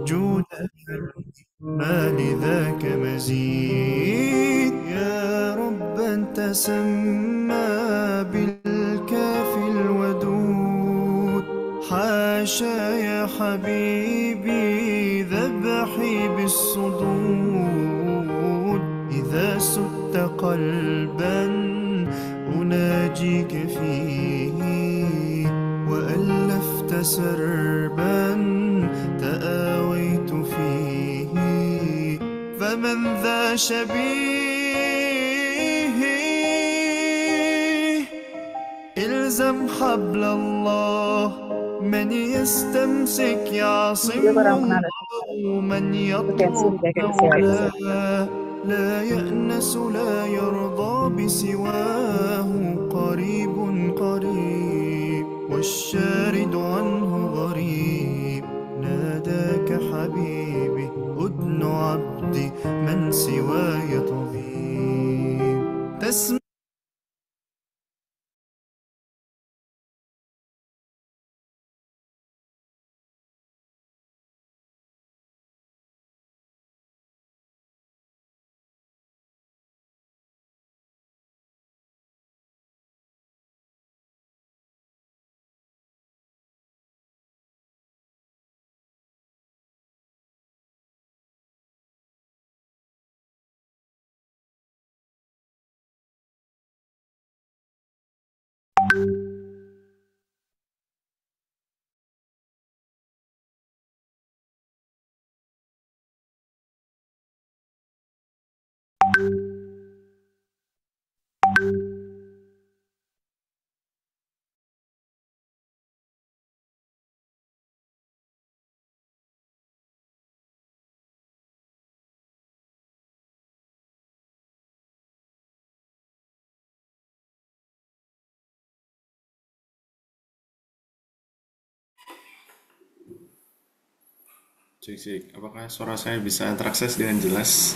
جودك ما لذاك مزيد يا رب أنت سمى بالكافي الودود حاشا يا حبيبي ذبحي بالصدود إذا سدت قلبا أناجيك فيه وألفت سربا تآويت فيه فمن ذا شبيه إلزم حبل الله من يستمسك Dia يعصمه kurang الله menarik. من Potensi يطلب menjaga kesehatan. مولاه لا يأنس لا يرضى بسواه قريب قريب والشارد عنه غريب ناداك حبيبي أدن عبدي من سواي طبيب تسمع Cek cek, apakah suara saya bisa terakses dengan jelas?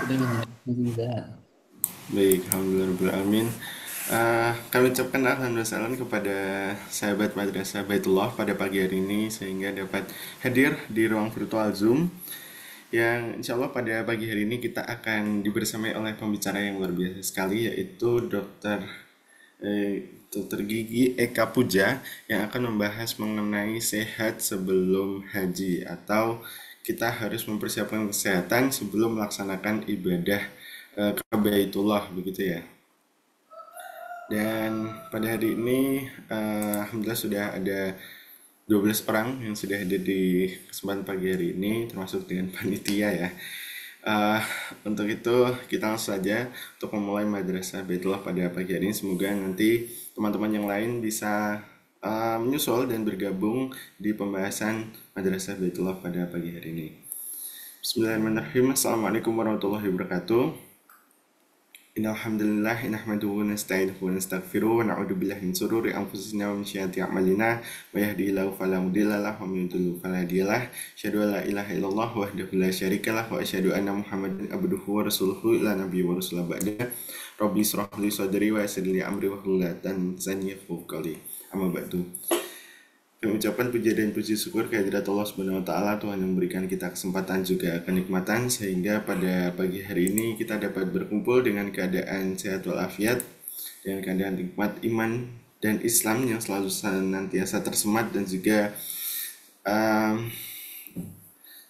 Sudah mendengar sudah. Baik, alhamdulillah. Kami ucapkan alhamdulillah salam kepada sahabat Madrasah Baitullah pada pagi hari ini sehingga dapat hadir di ruang virtual Zoom yang insya Allah pada pagi hari ini kita akan dibersamai oleh pembicara yang luar biasa sekali yaitu Dokter Gigi Eka Puja yang akan membahas mengenai sehat sebelum haji atau kita harus mempersiapkan kesehatan sebelum melaksanakan ibadah ke Baitullah begitu ya. Dan pada hari ini alhamdulillah sudah ada 12 orang yang sudah hadir di kesempatan pagi hari ini termasuk dengan panitia ya. Eh, untuk itu kita langsung saja untuk memulai Madrasah Baitullah pada pagi hari ini. Semoga nanti teman-teman yang lain bisa menyusul dan bergabung di pembahasan Madrasah Baitullah pada pagi hari ini. Bismillahirrahmanirrahim. Assalamualaikum warahmatullahi wabarakatuh. Innalhamdulillah nahmaduhu wa nasta'inuhu wa nastaghfiruh wa na'udzu billahi min shururi anfusina wa min sayyiati a'malina may yahdihillahu fala mudilla lahu wa may yudlil fala hadiya lahu asyhadu an la ilaha illallah wahdahu la syarika lahu wa asyhadu anna muhammadan abduhu wa rasuluhu ila nabiyyi wa rasulah ba'da rabbi israh li sadri wa yassir li amri wa hlul 'uqdatam min lisani yafqahu qawli amma ba'du. Kami ucapkan puji dan puji syukur kehadirat Allah Subhanahu wa taala Tuhan yang memberikan kita kesempatan juga kenikmatan sehingga pada pagi hari ini kita dapat berkumpul dengan keadaan sehat walafiat dengan keadaan nikmat iman dan Islam yang selalu senantiasa tersemat dan juga um,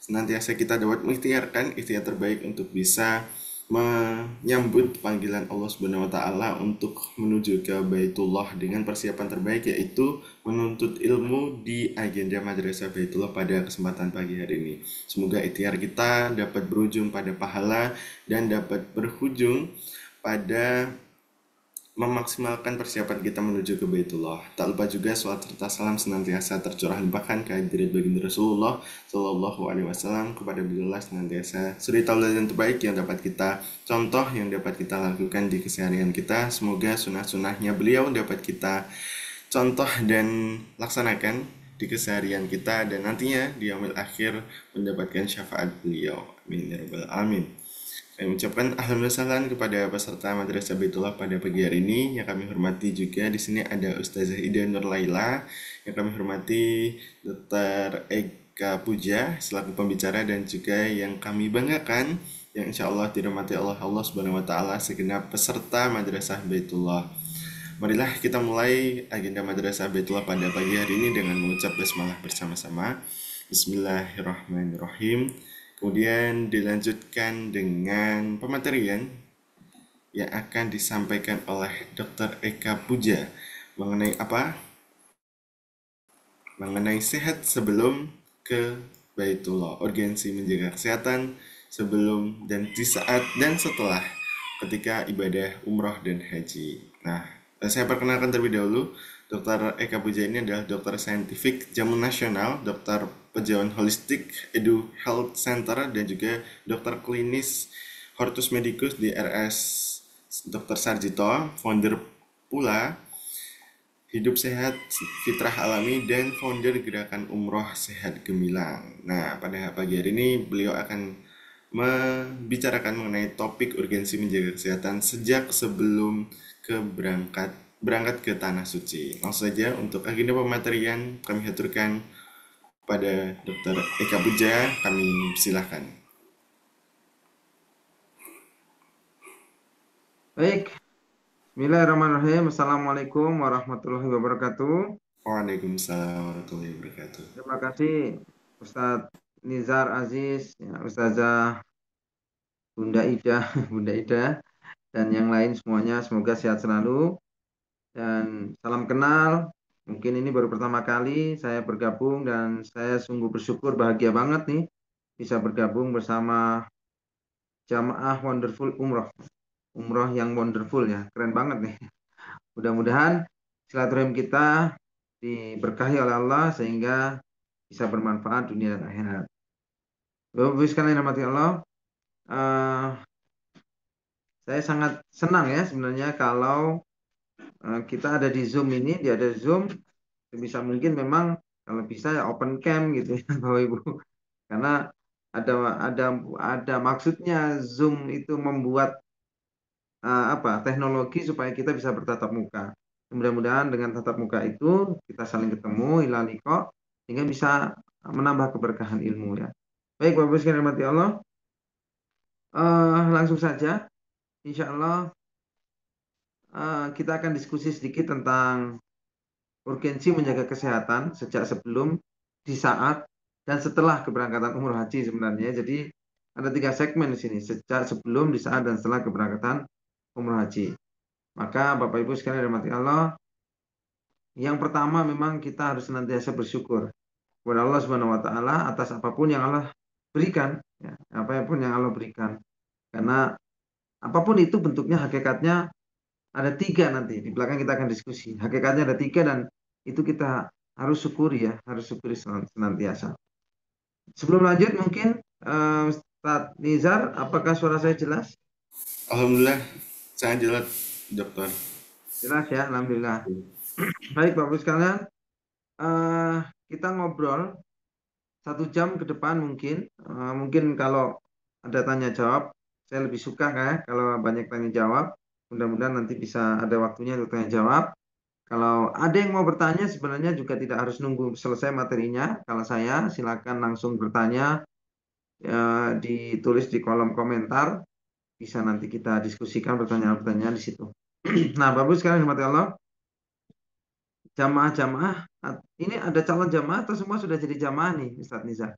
senantiasa kita dapat mengikhtiarkan ikhtiar terbaik untuk bisa menyambut panggilan Allah Subhanahu wa taala untuk menuju ke Baitullah dengan persiapan terbaik yaitu menuntut ilmu di agenda Madrasah Baitullah pada kesempatan pagi hari ini. Semoga ikhtiar kita dapat berujung pada pahala dan dapat berujung pada memaksimalkan persiapan kita menuju ke Baitullah. Tak lupa juga sholat serta salam senantiasa tercurah limpahkan ke hadirat baginda Rasulullah Shallallahu Alaihi Wasallam kepada beliau senantiasa suri tauladan terbaik yang dapat kita contoh, yang dapat kita lakukan di keseharian kita. Semoga sunnah-sunnahnya beliau dapat kita contoh dan laksanakan di keseharian kita dan nantinya di yaumil akhir mendapatkan syafaat beliau. Amin ya rabbal alamin. Kami ucapkan alhamdulillah salam kepada peserta Madrasah Baitullah pada pagi hari ini. Yang kami hormati juga di sini ada Ustazah Ida Nurlaila. Yang kami hormati Dr. Eka Puja selaku pembicara dan juga yang kami banggakan yang insya Allah dirahmati Allah Subhanahu Wa Taala segenap peserta Madrasah Baitullah. Marilah kita mulai agenda Madrasah Baitullah pada pagi hari ini dengan mengucap basmalah bersama-sama. Bismillahirrahmanirrahim. Kemudian dilanjutkan dengan pematerian yang akan disampaikan oleh Dr. Eka Puja mengenai apa? Mengenai sehat sebelum ke Baitullah, urgensi menjaga kesehatan sebelum dan di saat dan setelah ketika ibadah umroh dan haji. Nah, saya perkenalkan terlebih dahulu, Dr. Eka Puja ini adalah dokter saintifik jamu nasional, dokter pejawan holistik Edu Health Center, dan juga dokter klinis Hortus Medicus di RS Dr. Sarjito, founder pula Hidup Sehat Fitrah Alami dan founder Gerakan Umroh Sehat Gemilang. Nah, pada pagi hari ini beliau akan membicarakan mengenai topik urgensi menjaga kesehatan sejak sebelum berangkat ke tanah suci. Langsung saja untuk agenda pematerian kami haturkan pada Dr. Eka Puja, kami silahkan. Baik, Bismillahirrahmanirrahim. Assalamualaikum warahmatullahi wabarakatuh. Waalaikumsalam warahmatullahi wabarakatuh. Terima kasih Ustadz Nizar Aziz, ya, Ustazah Bunda Ida, Bunda Ida, dan yang lain semuanya. Semoga sehat selalu. Dan salam kenal. Mungkin ini baru pertama kali saya bergabung dan saya sungguh bersyukur, bahagia banget nih bisa bergabung bersama Jamaah Wonderful Umroh. Umroh yang wonderful ya, keren banget nih. Mudah-mudahan silaturahim kita diberkahi oleh Allah sehingga bisa bermanfaat dunia dan akhirat. Bapak Ibu sekalian yang dirahmati Allah, eh, saya sangat senang ya sebenarnya kalau kita ada di Zoom ini, di ada Zoom, sebisa mungkin memang kalau bisa ya open cam gitu ya Bapak Ibu. Karena ada ada ada maksudnya Zoom itu membuat teknologi supaya kita bisa bertatap muka. Mudah-mudahan dengan tatap muka itu kita saling ketemu, ilaliko, sehingga bisa menambah keberkahan ilmu ya. Baik Bapak Ibu sekalian yang dirahmati Allah, langsung saja, insya Allah kita akan diskusi sedikit tentang urgensi menjaga kesehatan sejak sebelum, di saat, dan setelah keberangkatan umroh haji sebenarnya. Jadi ada 3 segmen di sini, sejak sebelum, di saat, dan setelah keberangkatan umroh haji. Maka Bapak Ibu sekalian yang dirahmati Allah, yang pertama memang kita harus senantiasa bersyukur kepada Allah Subhanahu wa taala atas apapun yang Allah berikan, ya, apapun yang Allah berikan. Karena apapun itu bentuknya, hakikatnya ada 3 nanti. Di belakang kita akan diskusi. Hakikatnya ada 3 dan itu kita harus syukuri ya, harus syukuri senantiasa. Sebelum lanjut mungkin Ustadz Nizar, apakah suara saya jelas? Alhamdulillah, sangat jelas, dokter. Jelas ya, alhamdulillah. Baik Bapak sekalian, kita ngobrol 1 jam ke depan mungkin. Mungkin kalau ada tanya jawab, saya lebih suka ya kalau banyak tanya jawab. Mudah-mudahan nanti bisa ada waktunya untuk tanya jawab. Kalau ada yang mau bertanya sebenarnya juga tidak harus nunggu selesai materinya. Kalau saya silakan langsung bertanya, ditulis di kolom komentar. Bisa nanti kita diskusikan pertanyaan-pertanyaan di situ. Nah, Bapak sekalian hormati Allah, jamaah-jamaah, ini ada calon jamaah atau semua sudah jadi jamaah nih, Ustadz Nizar?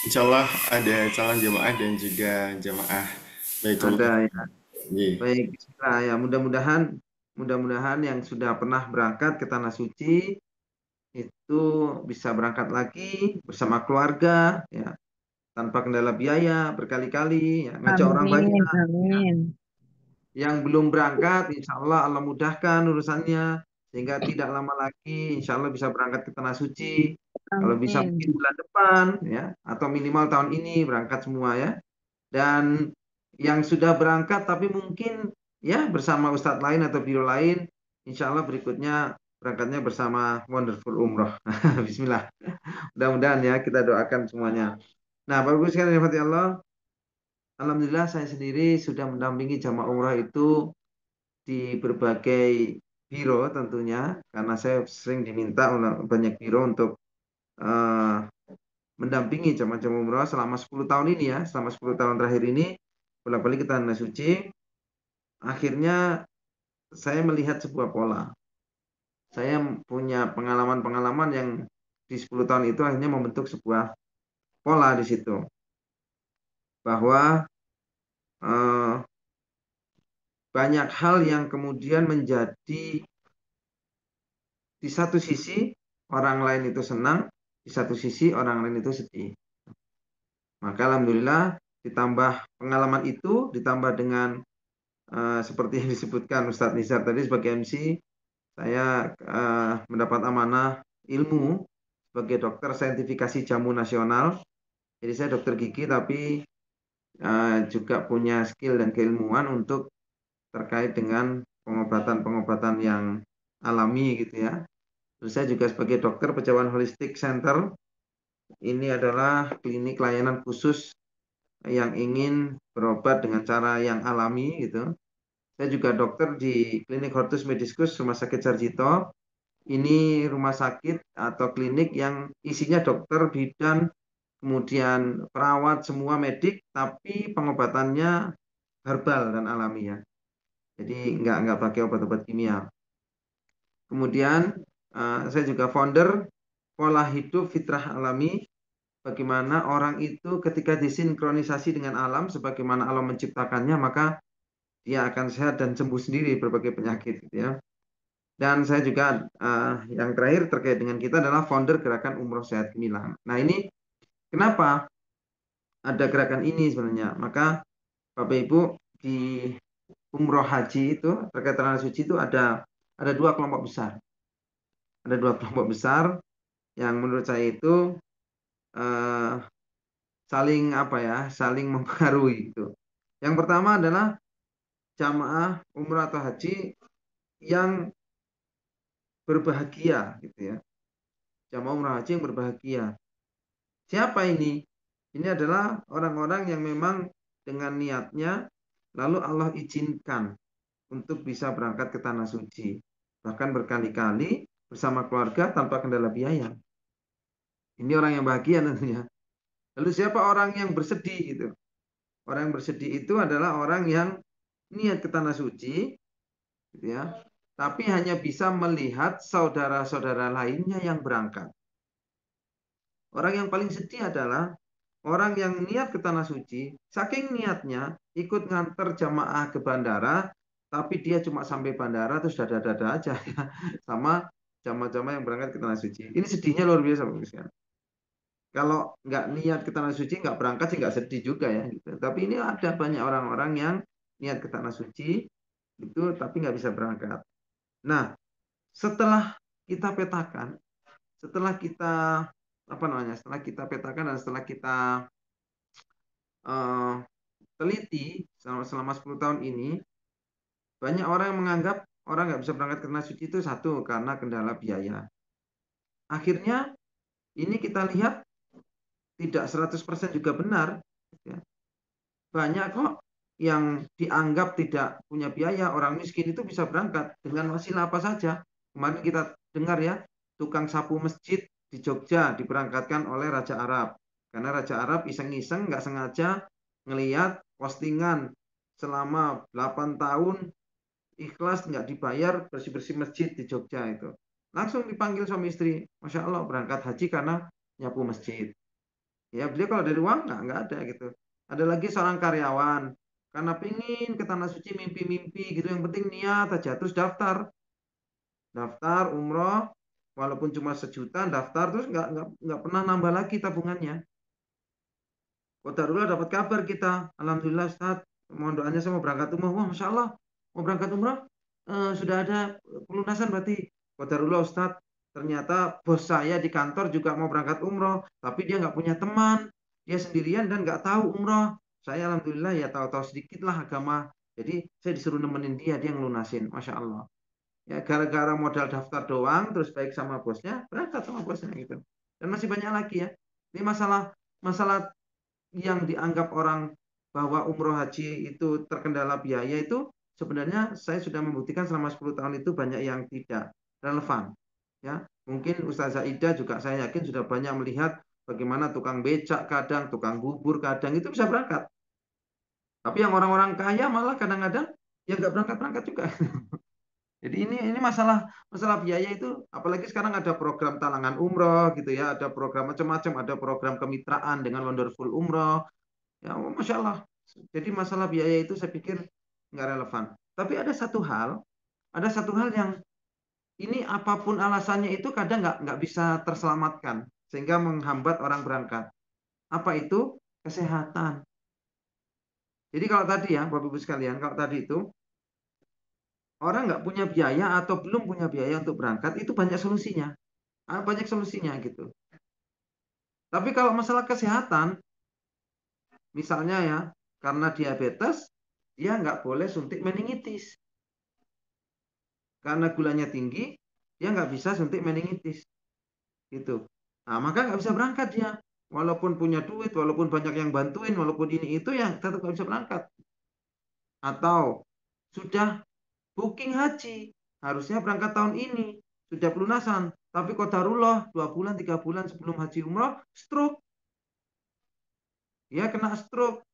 Insya Allah ada calon jamaah dan juga jamaah Baitullah. Ada ya. Iya. Baik, bismillah ya. Mudah-mudahan yang sudah pernah berangkat ke tanah suci itu bisa berangkat lagi bersama keluarga ya, tanpa kendala biaya berkali-kali ya, ngajak orang banyak. Amin, amin. Yang belum berangkat, insya Allah Allah mudahkan urusannya sehingga tidak lama lagi, insya Allah bisa berangkat ke tanah suci. Kalau bisa Amin. mungkin bulan depan ya, atau minimal tahun ini berangkat semua ya. Dan yang sudah berangkat tapi mungkin ya bersama ustadz lain atau biro lain, insya Allah berikutnya berangkatnya bersama Wonderful Umroh. Bismillah. Mudah-mudahan ya kita doakan semuanya. Nah, Bapak Ibu sekalian yang dirahmati Allah, alhamdulillah saya sendiri sudah mendampingi jamaah umrah itu di berbagai biro tentunya, karena saya sering diminta oleh banyak biro untuk eh, mendampingi jamaah-jamaah umrah selama 10 tahun ini ya, selama 10 tahun terakhir ini bolak-balik ke Tanah Suci. Akhirnya saya melihat sebuah pola. Saya punya pengalaman-pengalaman yang di 10 tahun itu akhirnya membentuk sebuah pola di situ. Bahwa banyak hal yang kemudian menjadi di satu sisi orang lain itu senang, di satu sisi orang lain itu sedih. Maka alhamdulillah ditambah pengalaman itu, ditambah dengan seperti yang disebutkan Ustadz Nizar tadi sebagai MC, saya mendapat amanah ilmu sebagai dokter sertifikasi jamu nasional. Jadi saya dokter gigi tapi juga punya skill dan keilmuan untuk terkait dengan pengobatan-pengobatan yang alami gitu ya. Terus saya juga sebagai dokter Pejawan Holistic Center. Ini adalah klinik layanan khusus yang ingin berobat dengan cara yang alami gitu. Saya juga dokter di klinik Hortus Mediscus Rumah Sakit Sarjito. Ini rumah sakit atau klinik yang isinya dokter, bidan, kemudian perawat, semua medik, tapi pengobatannya herbal dan alami ya. Jadi nggak pakai obat-obat kimia. Kemudian saya juga founder pola hidup fitrah alami. Bagaimana orang itu ketika disinkronisasi dengan alam, sebagaimana alam menciptakannya, maka dia akan sehat dan sembuh sendiri berbagai penyakit gitu ya. Dan saya juga yang terakhir terkait dengan kita adalah founder gerakan Umroh Sehat Gemilang. Nah ini kenapa ada gerakan ini sebenarnya? Maka Bapak Ibu di Umroh Haji itu terkait Tanah Suci itu ada dua kelompok besar. Ada dua kelompok besar yang menurut saya itu saling saling mempengaruhi itu. Yang pertama adalah jamaah umrah atau haji yang berbahagia gitu ya. Jamaah umrah haji yang berbahagia. Siapa ini? Ini adalah orang-orang yang memang dengan niatnya lalu Allah izinkan untuk bisa berangkat ke Tanah Suci. Bahkan berkali-kali bersama keluarga tanpa kendala biaya. Ini orang yang bahagia tentunya. Lalu siapa orang yang bersedih gitu? Orang yang bersedih itu adalah orang yang niat ke Tanah Suci, gitu ya, tapi hanya bisa melihat saudara-saudara lainnya yang berangkat. Orang yang paling sedih adalah orang yang niat ke Tanah Suci, saking niatnya ikut nganter jamaah ke bandara, tapi dia cuma sampai bandara terus dada-dada aja ya, sama jamaah-jamaah yang berangkat ke Tanah Suci. Ini sedihnya luar biasa, Bapak Ibu. Kalau nggak niat ke Tanah Suci, nggak berangkat sih nggak sedih juga ya. Gitu. Tapi ini ada banyak orang-orang yang niat ke Tanah Suci, itu tapi nggak bisa berangkat. Nah, setelah kita petakan, setelah kita setelah kita petakan dan setelah kita teliti selama 10 tahun ini, banyak orang yang menganggap orang nggak bisa berangkat ke Tanah Suci itu satu karena kendala biaya. Akhirnya ini kita lihat tidak 100% juga benar. Ya. Banyak kok yang dianggap tidak punya biaya, orang miskin itu bisa berangkat dengan wasilah apa saja. Kemarin kita dengar ya, tukang sapu masjid di Jogja diberangkatkan oleh Raja Arab. Karena Raja Arab iseng-iseng nggak sengaja ngelihat postingan selama 8 tahun ikhlas nggak dibayar bersih-bersih masjid di Jogja itu. Langsung dipanggil suami istri, Masya Allah berangkat haji karena nyapu masjid. Ya beliau kalau dari uang nggak ada gitu. Ada lagi seorang karyawan karena pingin ke Tanah Suci mimpi-mimpi gitu, yang penting niat aja, terus daftar umroh walaupun cuma 1 juta, daftar terus nggak pernah nambah lagi tabungannya. Qadarullah dapat kabar kita, alhamdulillah Ustaz, mohon doanya saya mau berangkat umroh. Wah Masya Allah mau berangkat umroh, sudah ada pelunasan berarti. Qadarullah Ustaz, ternyata bos saya di kantor juga mau berangkat umroh, tapi dia nggak punya teman, dia sendirian dan nggak tahu umroh. Saya alhamdulillah ya tahu-tahu sedikit lah agama, jadi saya disuruh nemenin dia ngelunasin, Masya Allah. Ya gara-gara modal daftar doang, terus baik sama bosnya, berangkat sama bosnya gitu. Dan masih banyak lagi ya. Ini masalah yang dianggap orang bahwa umroh haji itu terkendala biaya itu sebenarnya saya sudah membuktikan selama 10 tahun itu banyak yang tidak relevan. Ya, mungkin Ustazah Ida juga saya yakin sudah banyak melihat bagaimana tukang becak kadang, tukang bubur kadang itu bisa berangkat. Tapi yang orang-orang kaya malah kadang-kadang ya nggak berangkat-berangkat juga. Jadi ini masalah biaya itu, apalagi sekarang ada program talangan umroh gitu ya, ada program macam-macam, ada program kemitraan dengan Wonderful Umroh. Ya, masya Allah. Jadi masalah biaya itu saya pikir nggak relevan. Tapi ada satu hal yang ini apapun alasannya itu kadang nggak bisa terselamatkan sehingga menghambat orang berangkat. Apa itu? Kesehatan. Jadi kalau tadi ya, Bapak Ibu sekalian, kalau tadi itu orang nggak punya biaya atau belum punya biaya untuk berangkat itu banyak solusinya. Banyak solusinya gitu. Tapi kalau masalah kesehatan, misalnya ya, karena diabetes, dia nggak boleh suntik meningitis. Karena gulanya tinggi, dia nggak bisa suntik meningitis. Gitu. Nah, maka nggak bisa berangkat dia. Walaupun punya duit, walaupun banyak yang bantuin, walaupun ini itu, yang tetap nggak bisa berangkat. Atau sudah booking haji, harusnya berangkat tahun ini, sudah pelunasan. Tapi qadarullah 2 bulan, 3 bulan sebelum haji umroh, stroke. Dia kena stroke.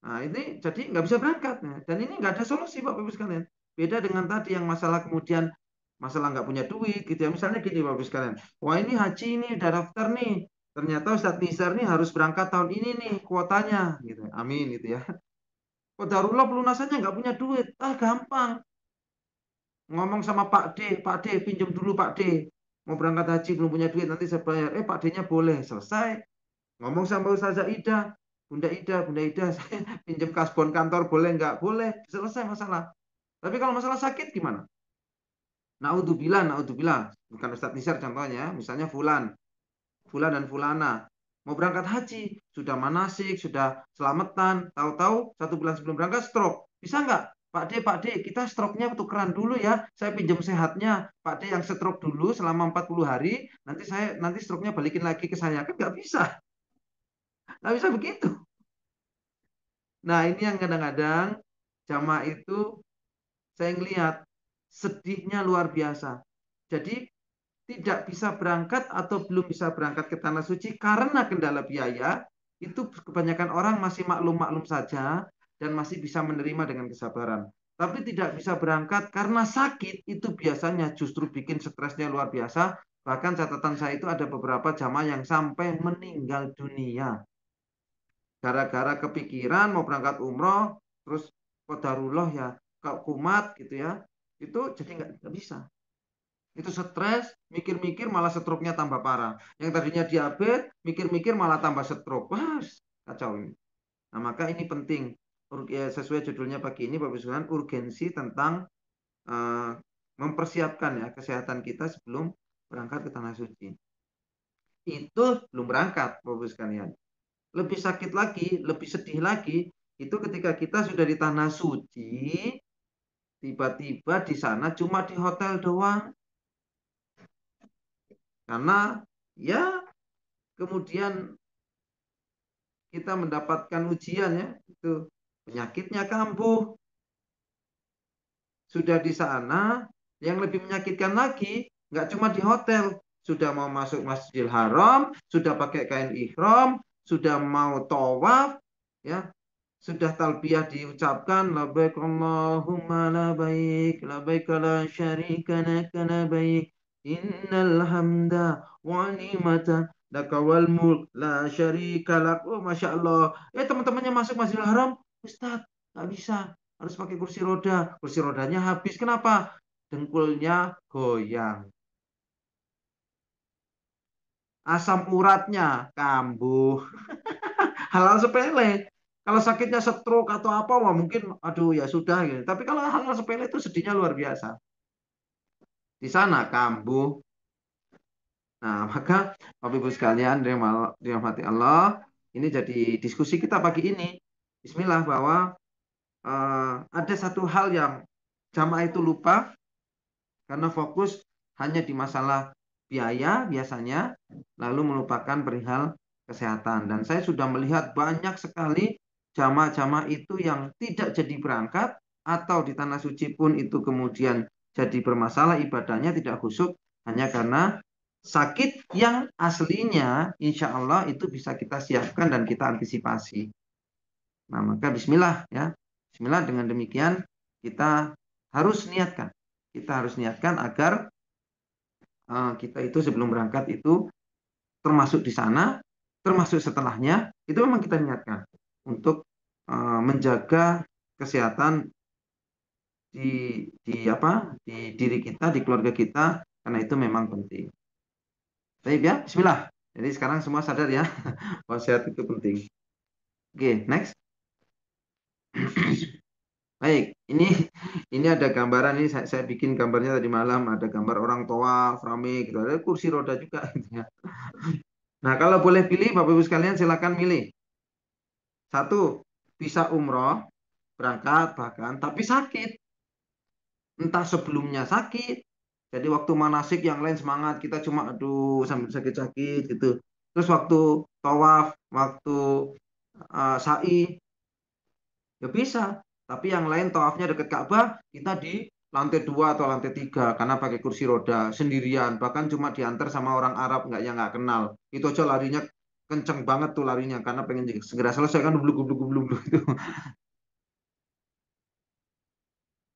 Nah, ini jadi nggak bisa berangkat. Dan ini nggak ada solusi, Bapak Ibu sekalian. Beda dengan tadi yang masalah kemudian masalah nggak punya duit gitu ya. Misalnya gini Bapak Ibu sekalian. Wah, ini haji ini udah daftar nih. Ternyata Ustadz Nizar nih harus berangkat tahun ini nih kuotanya gitu. Amin gitu ya. Qadarullah pelunasannya nggak punya duit. Ah, gampang. Ngomong sama Pak D pinjam dulu Pak D. Mau berangkat haji belum punya duit nanti saya bayar. Pak D-nya boleh. Selesai. Ngomong sama Ustazah Ida, Bunda Ida, saya pinjam kasbon kantor boleh nggak? Boleh, selesai masalah. Tapi kalau masalah sakit gimana? Naudzubillah, bukan Ustadz Nisar contohnya, misalnya Fulan dan Fulana, mau berangkat haji, sudah manasik, sudah selamatan, tahu-tahu 1 bulan sebelum berangkat stroke, bisa nggak? Pak D, kita stroke-nya tukeran dulu ya, saya pinjam sehatnya, Pak D yang stroke dulu selama 40 hari, nanti stroke-nya balikin lagi ke saya, kan nggak bisa begitu. Nah, ini yang kadang-kadang jamaah itu saya ngelihat sedihnya luar biasa. Jadi tidak bisa berangkat atau belum bisa berangkat ke tanah suci karena kendala biaya, itu kebanyakan orang masih maklum-maklum saja dan masih bisa menerima dengan kesabaran. Tapi tidak bisa berangkat karena sakit, itu biasanya justru bikin stresnya luar biasa. Bahkan catatan saya itu ada beberapa jamaah yang sampai meninggal dunia gara-gara kepikiran mau berangkat umroh, terus qadarullah ya kumat gitu ya, itu jadi nggak bisa. Itu stres, mikir-mikir malah stroke-nya tambah parah. Yang tadinya diabetes, mikir-mikir malah tambah stroke. Wah, kacau ini. Nah, maka ini penting. Sesuai judulnya pagi ini, Bapak Ibu, urgensi tentang mempersiapkan ya kesehatan kita sebelum berangkat ke tanah suci. Itu belum berangkat, Bapak Ibu sekalian. Lebih sakit lagi, lebih sedih lagi, itu ketika kita sudah di tanah suci, tiba-tiba di sana cuma di hotel doang. Karena ya kemudian kita mendapatkan ujian ya, itu penyakitnya kambuh. Sudah di sana, yang lebih menyakitkan lagi, nggak cuma di hotel, sudah mau masuk Masjidil Haram, sudah pakai kain ihram, sudah mau tawaf, ya, sudah talbiyah diucapkan labbaik Allahumma labbaik labbaik la syarika laka labbaik innal hamda wa ni'mata laka wal mulk la syarika lak. Oh, Masya Allah. Teman-temannya masuk Masjidil Haram, Ustaz, nggak bisa, harus pakai kursi rodanya habis. Kenapa? Dengkulnya goyang, asam uratnya kambuh. Hal-hal sepele. Kalau sakitnya stroke atau apa, wah mungkin, aduh ya sudah gitu. Tapi kalau hal-hal sepele itu sedihnya luar biasa. Di sana kambuh. Nah, maka Bapak Ibu sekalian, dirahmati Allah, ini jadi diskusi kita pagi ini. Bismillah, bahwa ada satu hal yang jamaah itu lupa karena fokus hanya di masalah biaya biasanya, lalu melupakan perihal kesehatan. Dan saya sudah melihat banyak sekali jamaah-jamaah itu yang tidak jadi berangkat atau di tanah suci pun itu kemudian jadi bermasalah ibadahnya tidak khusyuk hanya karena sakit yang aslinya insya Allah itu bisa kita siapkan dan kita antisipasi. Nah, maka bismillah ya. Bismillah dengan demikian kita harus niatkan. Kita harus niatkan agar kita itu sebelum berangkat itu termasuk di sana, termasuk setelahnya, itu memang kita niatkan untuk menjaga kesehatan di diri kita, di keluarga kita, karena itu memang penting. Baik ya, bismillah. Jadi sekarang semua sadar ya, bahwa sehat itu penting. Oke, next. Baik, ini ada gambaran ini saya bikin gambarnya tadi malam, ada gambar orang tua, rame gitu, ada kursi roda juga gitu ya. Nah, kalau boleh pilih Bapak Ibu sekalian silakan milih. Satu, bisa umroh, berangkat bahkan, tapi sakit. Entah sebelumnya sakit, jadi waktu manasik yang lain semangat, kita cuma aduh sambil sakit-sakit gitu. Terus waktu tawaf, waktu sa'i, ya bisa. Tapi yang lain tawafnya dekat Ka'bah, kita di lantai 2 atau lantai 3 karena pakai kursi roda sendirian, bahkan cuma diantar sama orang Arab nggak yang nggak kenal. Itu aja larinya kenceng banget tuh larinya karena pengen segera selesai kan bluk bluk bluk bluk itu.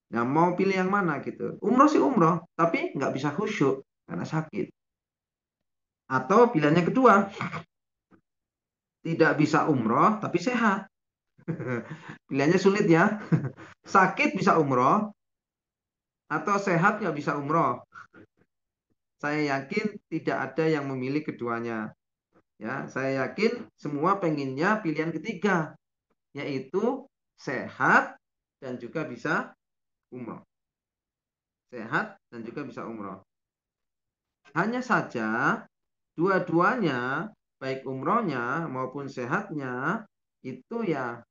Nah, mau pilih yang mana gitu. Umroh sih umroh, tapi nggak bisa khusyuk karena sakit. Atau pilihannya kedua, tidak bisa umroh tapi sehat. Pilihannya sulit ya. Sakit bisa umroh atau sehat nggak bisa umroh. Saya yakin tidak ada yang memilih keduanya. Ya, saya yakin semua pengennya pilihan ketiga, yaitu sehat dan juga bisa umroh. Sehat dan juga bisa umroh. Hanya saja dua-duanya, baik umrohnya maupun sehatnya, itu ya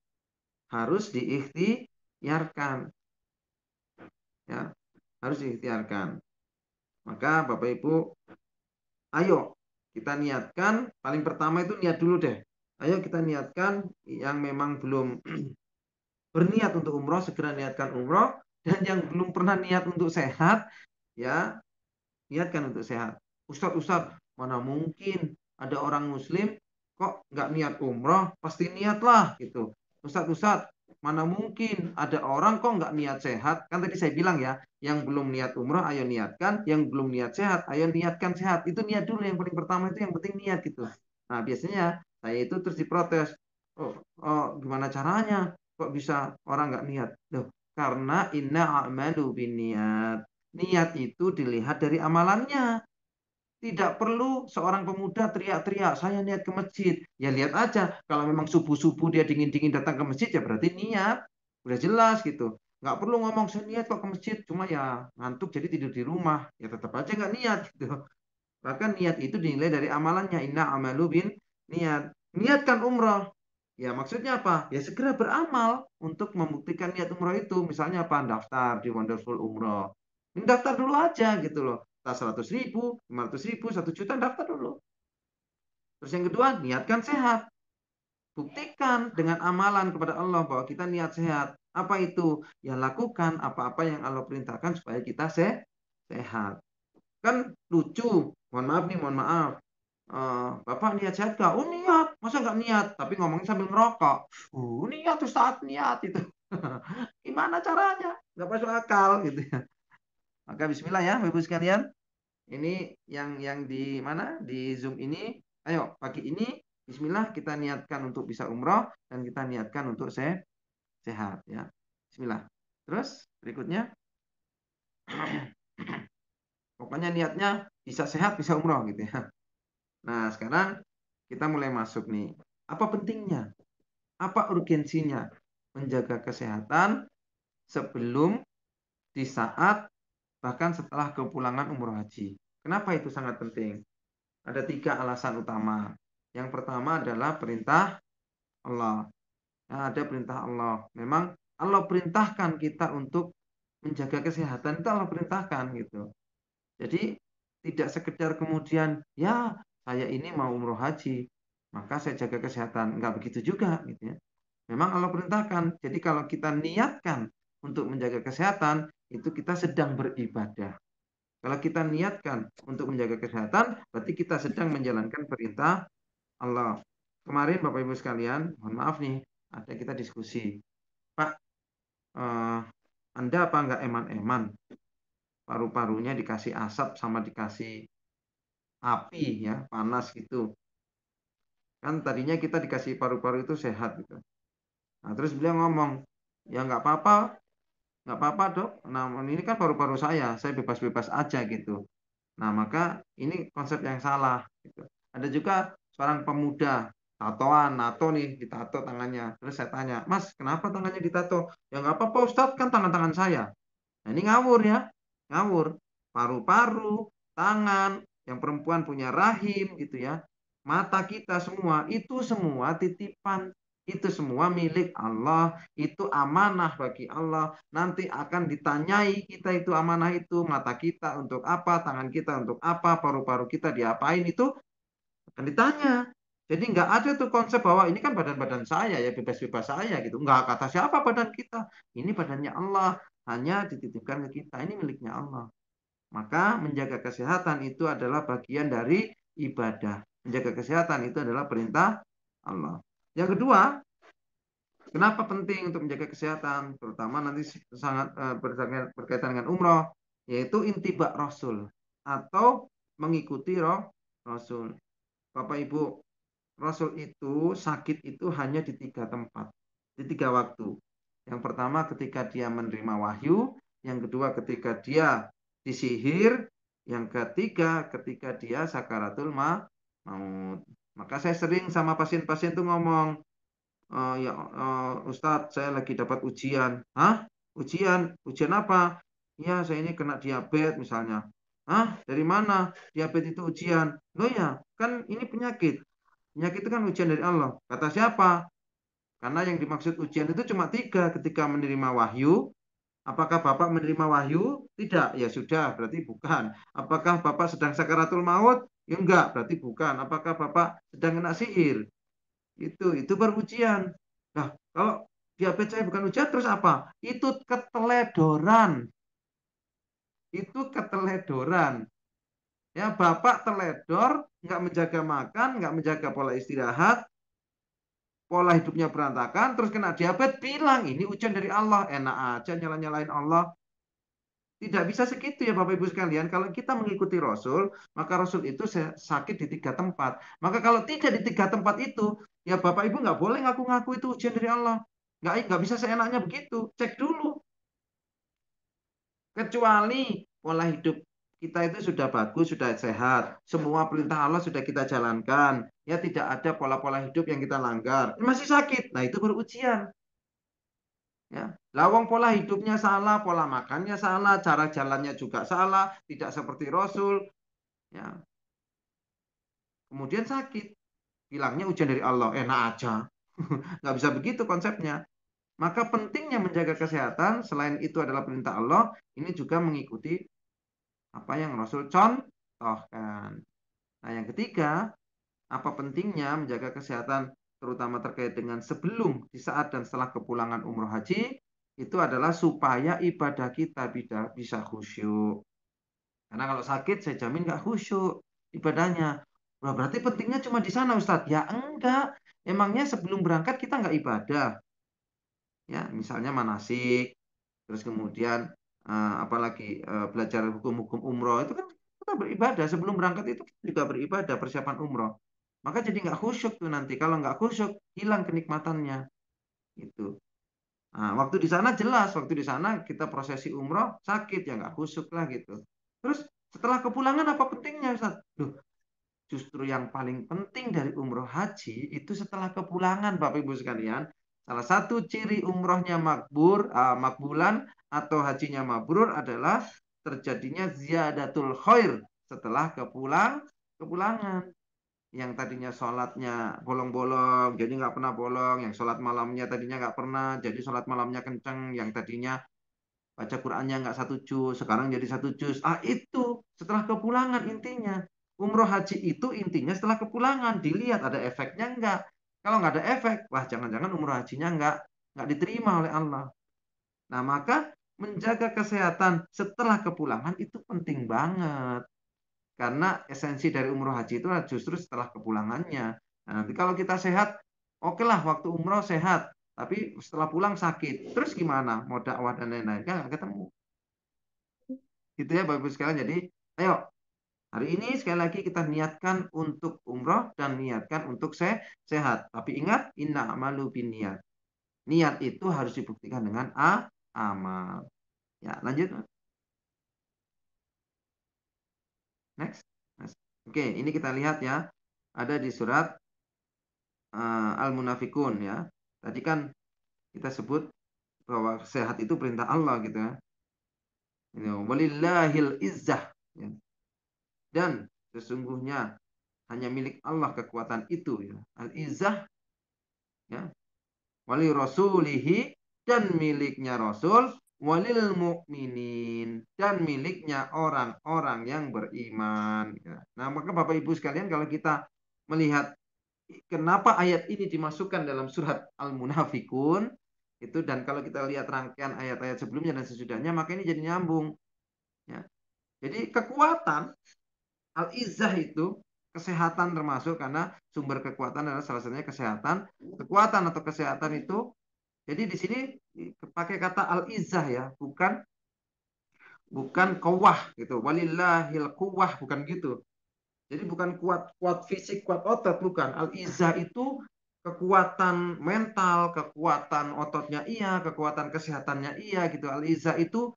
harus diikhtiarkan. Ya, harus diikhtiarkan. Maka Bapak Ibu, ayo kita niatkan, paling pertama itu niat dulu deh. Ayo kita niatkan yang memang belum berniat untuk umroh, segera niatkan umroh. Dan yang belum pernah niat untuk sehat, ya niatkan untuk sehat. Ustadz, mana mungkin ada orang muslim kok nggak niat umroh? Pasti niatlah gitu. Ustadz, mana mungkin ada orang kok nggak niat sehat? Kan tadi saya bilang ya, yang belum niat umroh ayo niatkan, yang belum niat sehat ayo niatkan sehat. Itu niat dulu yang paling pertama itu yang penting niat gitu. Nah biasanya saya itu terus diprotes. Gimana caranya? Kok bisa orang nggak niat? Loh, karena inna a'malu biniat. Niat itu dilihat dari amalannya. Tidak perlu seorang pemuda teriak-teriak, saya niat ke masjid. Ya lihat aja, kalau memang subuh-subuh dia dingin-dingin datang ke masjid, ya berarti niat. Udah jelas gitu. Nggak perlu ngomong, saya niat kok ke masjid. Cuma ya ngantuk jadi tidur di rumah. Ya tetap aja nggak niat gitu. Bahkan niat itu dinilai dari amalannya. Inna amalu bin niat. Niatkan umrah. Ya maksudnya apa? Ya segera beramal untuk membuktikan niat umrah itu. Misalnya apa? Daftar di Wonderful Umrah. Ini daftar dulu aja gitu loh. Tas 100.000, 500.000, 1 juta daftar dulu. Terus yang kedua, niatkan sehat. Buktikan dengan amalan kepada Allah bahwa kita niat sehat. Apa itu? Ya lakukan apa-apa yang Allah perintahkan supaya kita sehat. Kan lucu. Mohon maaf nih, mohon maaf. Bapak niat sehat gak? Oh niat, masa gak niat? Tapi ngomongnya sambil ngerokok. Niat tuh saat niat itu. Gimana caranya? Gak masuk akal gitu ya. Maka Bismillah ya, Bapak Ibu sekalian. Ini yang di mana? Di Zoom ini. Ayo pagi ini Bismillah kita niatkan untuk bisa umroh dan kita niatkan untuk sehat ya. Bismillah. Terus berikutnya, pokoknya niatnya bisa sehat, bisa umroh gitu ya. Nah sekarang kita mulai masuk nih. Apa pentingnya? Apa urgensinya menjaga kesehatan sebelum, di saat, bahkan setelah kepulangan umroh haji? Kenapa itu sangat penting? Ada 3 alasan utama. Yang pertama adalah perintah Allah. Nah, ada perintah Allah. Memang Allah perintahkan kita untuk menjaga kesehatan, itu Allah perintahkan gitu. Jadi tidak sekedar kemudian ya saya ini mau umroh haji, maka saya jaga kesehatan. Enggak begitu juga gitu ya. Memang Allah perintahkan. Jadi kalau kita niatkan untuk menjaga kesehatan, itu kita sedang beribadah. Kalau kita niatkan untuk menjaga kesehatan, berarti kita sedang menjalankan perintah Allah. Kemarin Bapak Ibu sekalian, mohon maaf nih, ada kita diskusi. Pak, Anda apa enggak eman-eman? Paru-parunya dikasih asap sama dikasih api ya, panas gitu. Kan tadinya kita dikasih paru-paru itu sehat gitu. Nah, terus beliau ngomong, ya nggak apa-apa dok. Nah, ini kan paru-paru saya bebas-bebas aja gitu. Nah, maka ini konsep yang salah. Gitu. Ada juga seorang pemuda, tatoan, nato nih, ditato tangannya. Terus saya tanya, Mas, kenapa tangannya ditato? Ya nggak apa-apa Ustadz, kan tangan-tangan saya. Nah, ini ngawur ya, ngawur. Paru-paru, tangan, yang perempuan punya rahim gitu ya. Mata kita semua, itu semua titipan. Itu semua milik Allah, itu amanah bagi Allah. Nanti akan ditanyai kita itu amanah itu, mata kita untuk apa, tangan kita untuk apa, paru-paru kita diapain itu akan ditanya. Jadi nggak ada tuh konsep bahwa ini kan badan-badan saya ya, bebas-bebas saya gitu. Nggak kata siapa badan kita. Ini badannya Allah, hanya dititipkan ke kita. Ini miliknya Allah. Maka menjaga kesehatan itu adalah bagian dari ibadah. Menjaga kesehatan itu adalah perintah Allah. Yang kedua, kenapa penting untuk menjaga kesehatan? Terutama nanti sangat berkaitan dengan umroh, yaitu intibak Rasul atau mengikuti Rasul. Bapak Ibu, Rasul itu sakit itu hanya di 3 tempat, di 3 waktu. Yang pertama ketika dia menerima wahyu, yang kedua ketika dia disihir, yang ketiga ketika dia sakaratul maut. Maka saya sering sama pasien-pasien itu ngomong, ya Ustadz saya lagi dapat ujian. Hah? Ujian? Ujian apa? Ya saya ini kena diabetes misalnya. Hah? Dari mana? Diabetes itu ujian. Loh ya, kan ini penyakit. Penyakit itu kan ujian dari Allah. Kata siapa? Karena yang dimaksud ujian itu cuma 3 ketika menerima wahyu. Apakah Bapak menerima wahyu? Tidak. Ya sudah, berarti bukan. Apakah Bapak sedang sakaratul maut? Ya enggak, berarti bukan. Apakah Bapak sedang kena sihir? Itu baru ujian. Nah, kalau diabetes saya bukan ujian, terus apa? Itu keteledoran. Itu keteledoran. Ya, Bapak teledor, nggak menjaga makan, nggak menjaga pola istirahat, pola hidupnya berantakan, terus kena diabetes, bilang ini ujian dari Allah. Enak aja nyala-nyalain Allah. Tidak bisa segitu ya Bapak Ibu sekalian. Kalau kita mengikuti Rasul, maka Rasul itu sakit di 3 tempat. Maka kalau tidak di 3 tempat itu, ya Bapak Ibu nggak boleh ngaku-ngaku itu ujian dari Allah. Nggak bisa seenaknya begitu. Cek dulu. Kecuali pola hidup kita itu sudah bagus, sudah sehat. Semua perintah Allah sudah kita jalankan. Ya tidak ada pola-pola hidup yang kita langgar. Masih sakit. Nah itu baru ujian. Ya, lawang pola hidupnya salah, pola makannya salah, cara jalannya juga salah, tidak seperti Rasul. Ya, kemudian sakit, bilangnya ujian dari Allah, enak aja, nggak bisa begitu konsepnya. Maka pentingnya menjaga kesehatan, selain itu adalah perintah Allah, ini juga mengikuti apa yang Rasul contohkan. Nah, yang ketiga, apa pentingnya menjaga kesehatan, terutama terkait dengan sebelum, di saat, dan setelah kepulangan umroh haji, itu adalah supaya ibadah kita bisa khusyuk. Karena kalau sakit, saya jamin nggak khusyuk ibadahnya. Nah, berarti pentingnya cuma di sana, Ustadz. Ya enggak. Emangnya sebelum berangkat kita nggak ibadah? Ya, misalnya manasik, terus kemudian apalagi belajar hukum-hukum umroh itu kan kita beribadah sebelum berangkat itu juga beribadah persiapan umroh. Maka jadi nggak khusyuk tuh nanti. Kalau nggak khusyuk, hilang kenikmatannya. Gitu. Nah, waktu di sana jelas, waktu di sana kita prosesi umroh sakit ya nggak khusyuk lah gitu. Terus setelah kepulangan apa pentingnya Ustaz? Loh, justru yang paling penting dari umroh haji itu setelah kepulangan Bapak Ibu sekalian. Salah satu ciri umrohnya makbulan atau hajinya mabrur adalah terjadinya ziyadatul khair setelah kepulangan. Yang tadinya sholatnya bolong-bolong, jadi nggak pernah bolong. Yang sholat malamnya tadinya nggak pernah, jadi sholat malamnya kenceng. Yang tadinya baca Qurannya nggak 1 juz, sekarang jadi 1 juz. Itu setelah kepulangan intinya. Umroh umroh haji itu intinya setelah kepulangan dilihat ada efeknya enggak. Kalau nggak ada efek, wah jangan-jangan umroh hajinya nggak diterima oleh Allah. Nah, maka menjaga kesehatan setelah kepulangan itu penting banget. Karena esensi dari umroh haji itu justru setelah kepulangannya. Nah, nanti kalau kita sehat, oke lah waktu umroh sehat, tapi setelah pulang sakit. Terus gimana? Mau dakwah dan lain-lain kan nggak ketemu. Gitu ya Bapak Ibu sekalian. Jadi, ayo hari ini sekali lagi kita niatkan untuk umroh dan niatkan untuk sehat. Tapi ingat, inna amalu bin niat. Niat itu harus dibuktikan dengan amal. Ya, lanjut. Next. Oke, ini kita lihat ya. Ada di surat Al-Munafikun ya. Tadi kan kita sebut bahwa sehat itu perintah Allah gitu ya. Ini walillahil izzah ya. Dan sesungguhnya hanya milik Allah kekuatan itu ya. Al-izzah ya. Wali rasulihi dan miliknya Rasul, walil mukminin dan miliknya orang-orang yang beriman ya. Nah, maka Bapak Ibu sekalian kalau kita melihat kenapa ayat ini dimasukkan dalam surat Al-Munafikun itu, dan kalau kita lihat rangkaian ayat-ayat sebelumnya dan sesudahnya, maka ini jadi nyambung ya. Jadi kekuatan Al-Izzah itu kesehatan termasuk, karena sumber kekuatan adalah salah satunya kesehatan. Kekuatan atau kesehatan itu, jadi di sini pakai kata Al-Izzah ya, bukan kuwah gitu. Walillahil kuwah, bukan gitu. Jadi bukan kuat fisik, kuat otot, bukan. Al-Izzah itu kekuatan mental, kekuatan ototnya iya, kekuatan kesehatannya iya gitu. Al-Izzah itu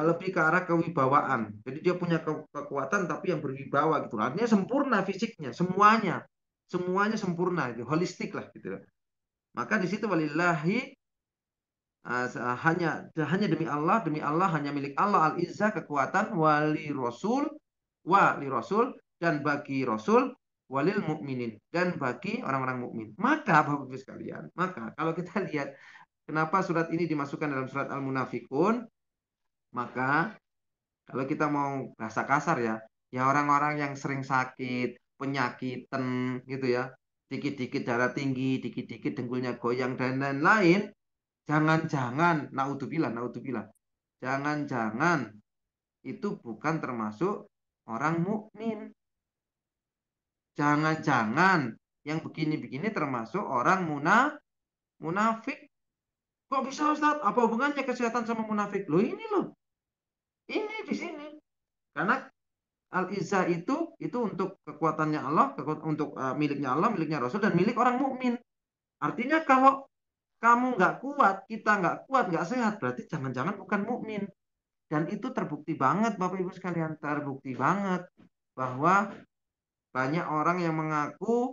lebih ke arah kewibawaan. Jadi dia punya kekuatan tapi yang berwibawa gitu. Artinya sempurna fisiknya, semuanya sempurna, gitu. Holistik lah gitu. Maka di situ walillahi hanya demi Allah hanya milik Allah al-izzah kekuatan, wali rasul dan bagi rasul, walil mukminin dan bagi orang-orang mukmin. Maka Bapak Ibu sekalian, maka kalau kita lihat kenapa surat ini dimasukkan dalam surat Al-Munafikun, maka kalau kita mau bahasa kasar ya, ya orang-orang yang sering sakit, penyakitan gitu ya, dikit-dikit darah tinggi, dikit-dikit dengkulnya goyang dan lain-lain, jangan-jangan, naudzubillah, jangan-jangan itu bukan termasuk orang mukmin. Jangan-jangan yang begini-begini termasuk orang munafik. Kok bisa Ustaz? Apa hubungannya kesehatan sama munafik? Loh ini loh. Ini di sini. Karena Al-Izzah itu untuk kekuatannya Allah, untuk miliknya Allah, miliknya Rasul, dan milik orang mukmin. Artinya kalau kamu nggak kuat, kita nggak kuat, nggak sehat, berarti jangan-jangan bukan mukmin. Dan itu terbukti banget, Bapak Ibu sekalian, terbukti banget bahwa banyak orang yang mengaku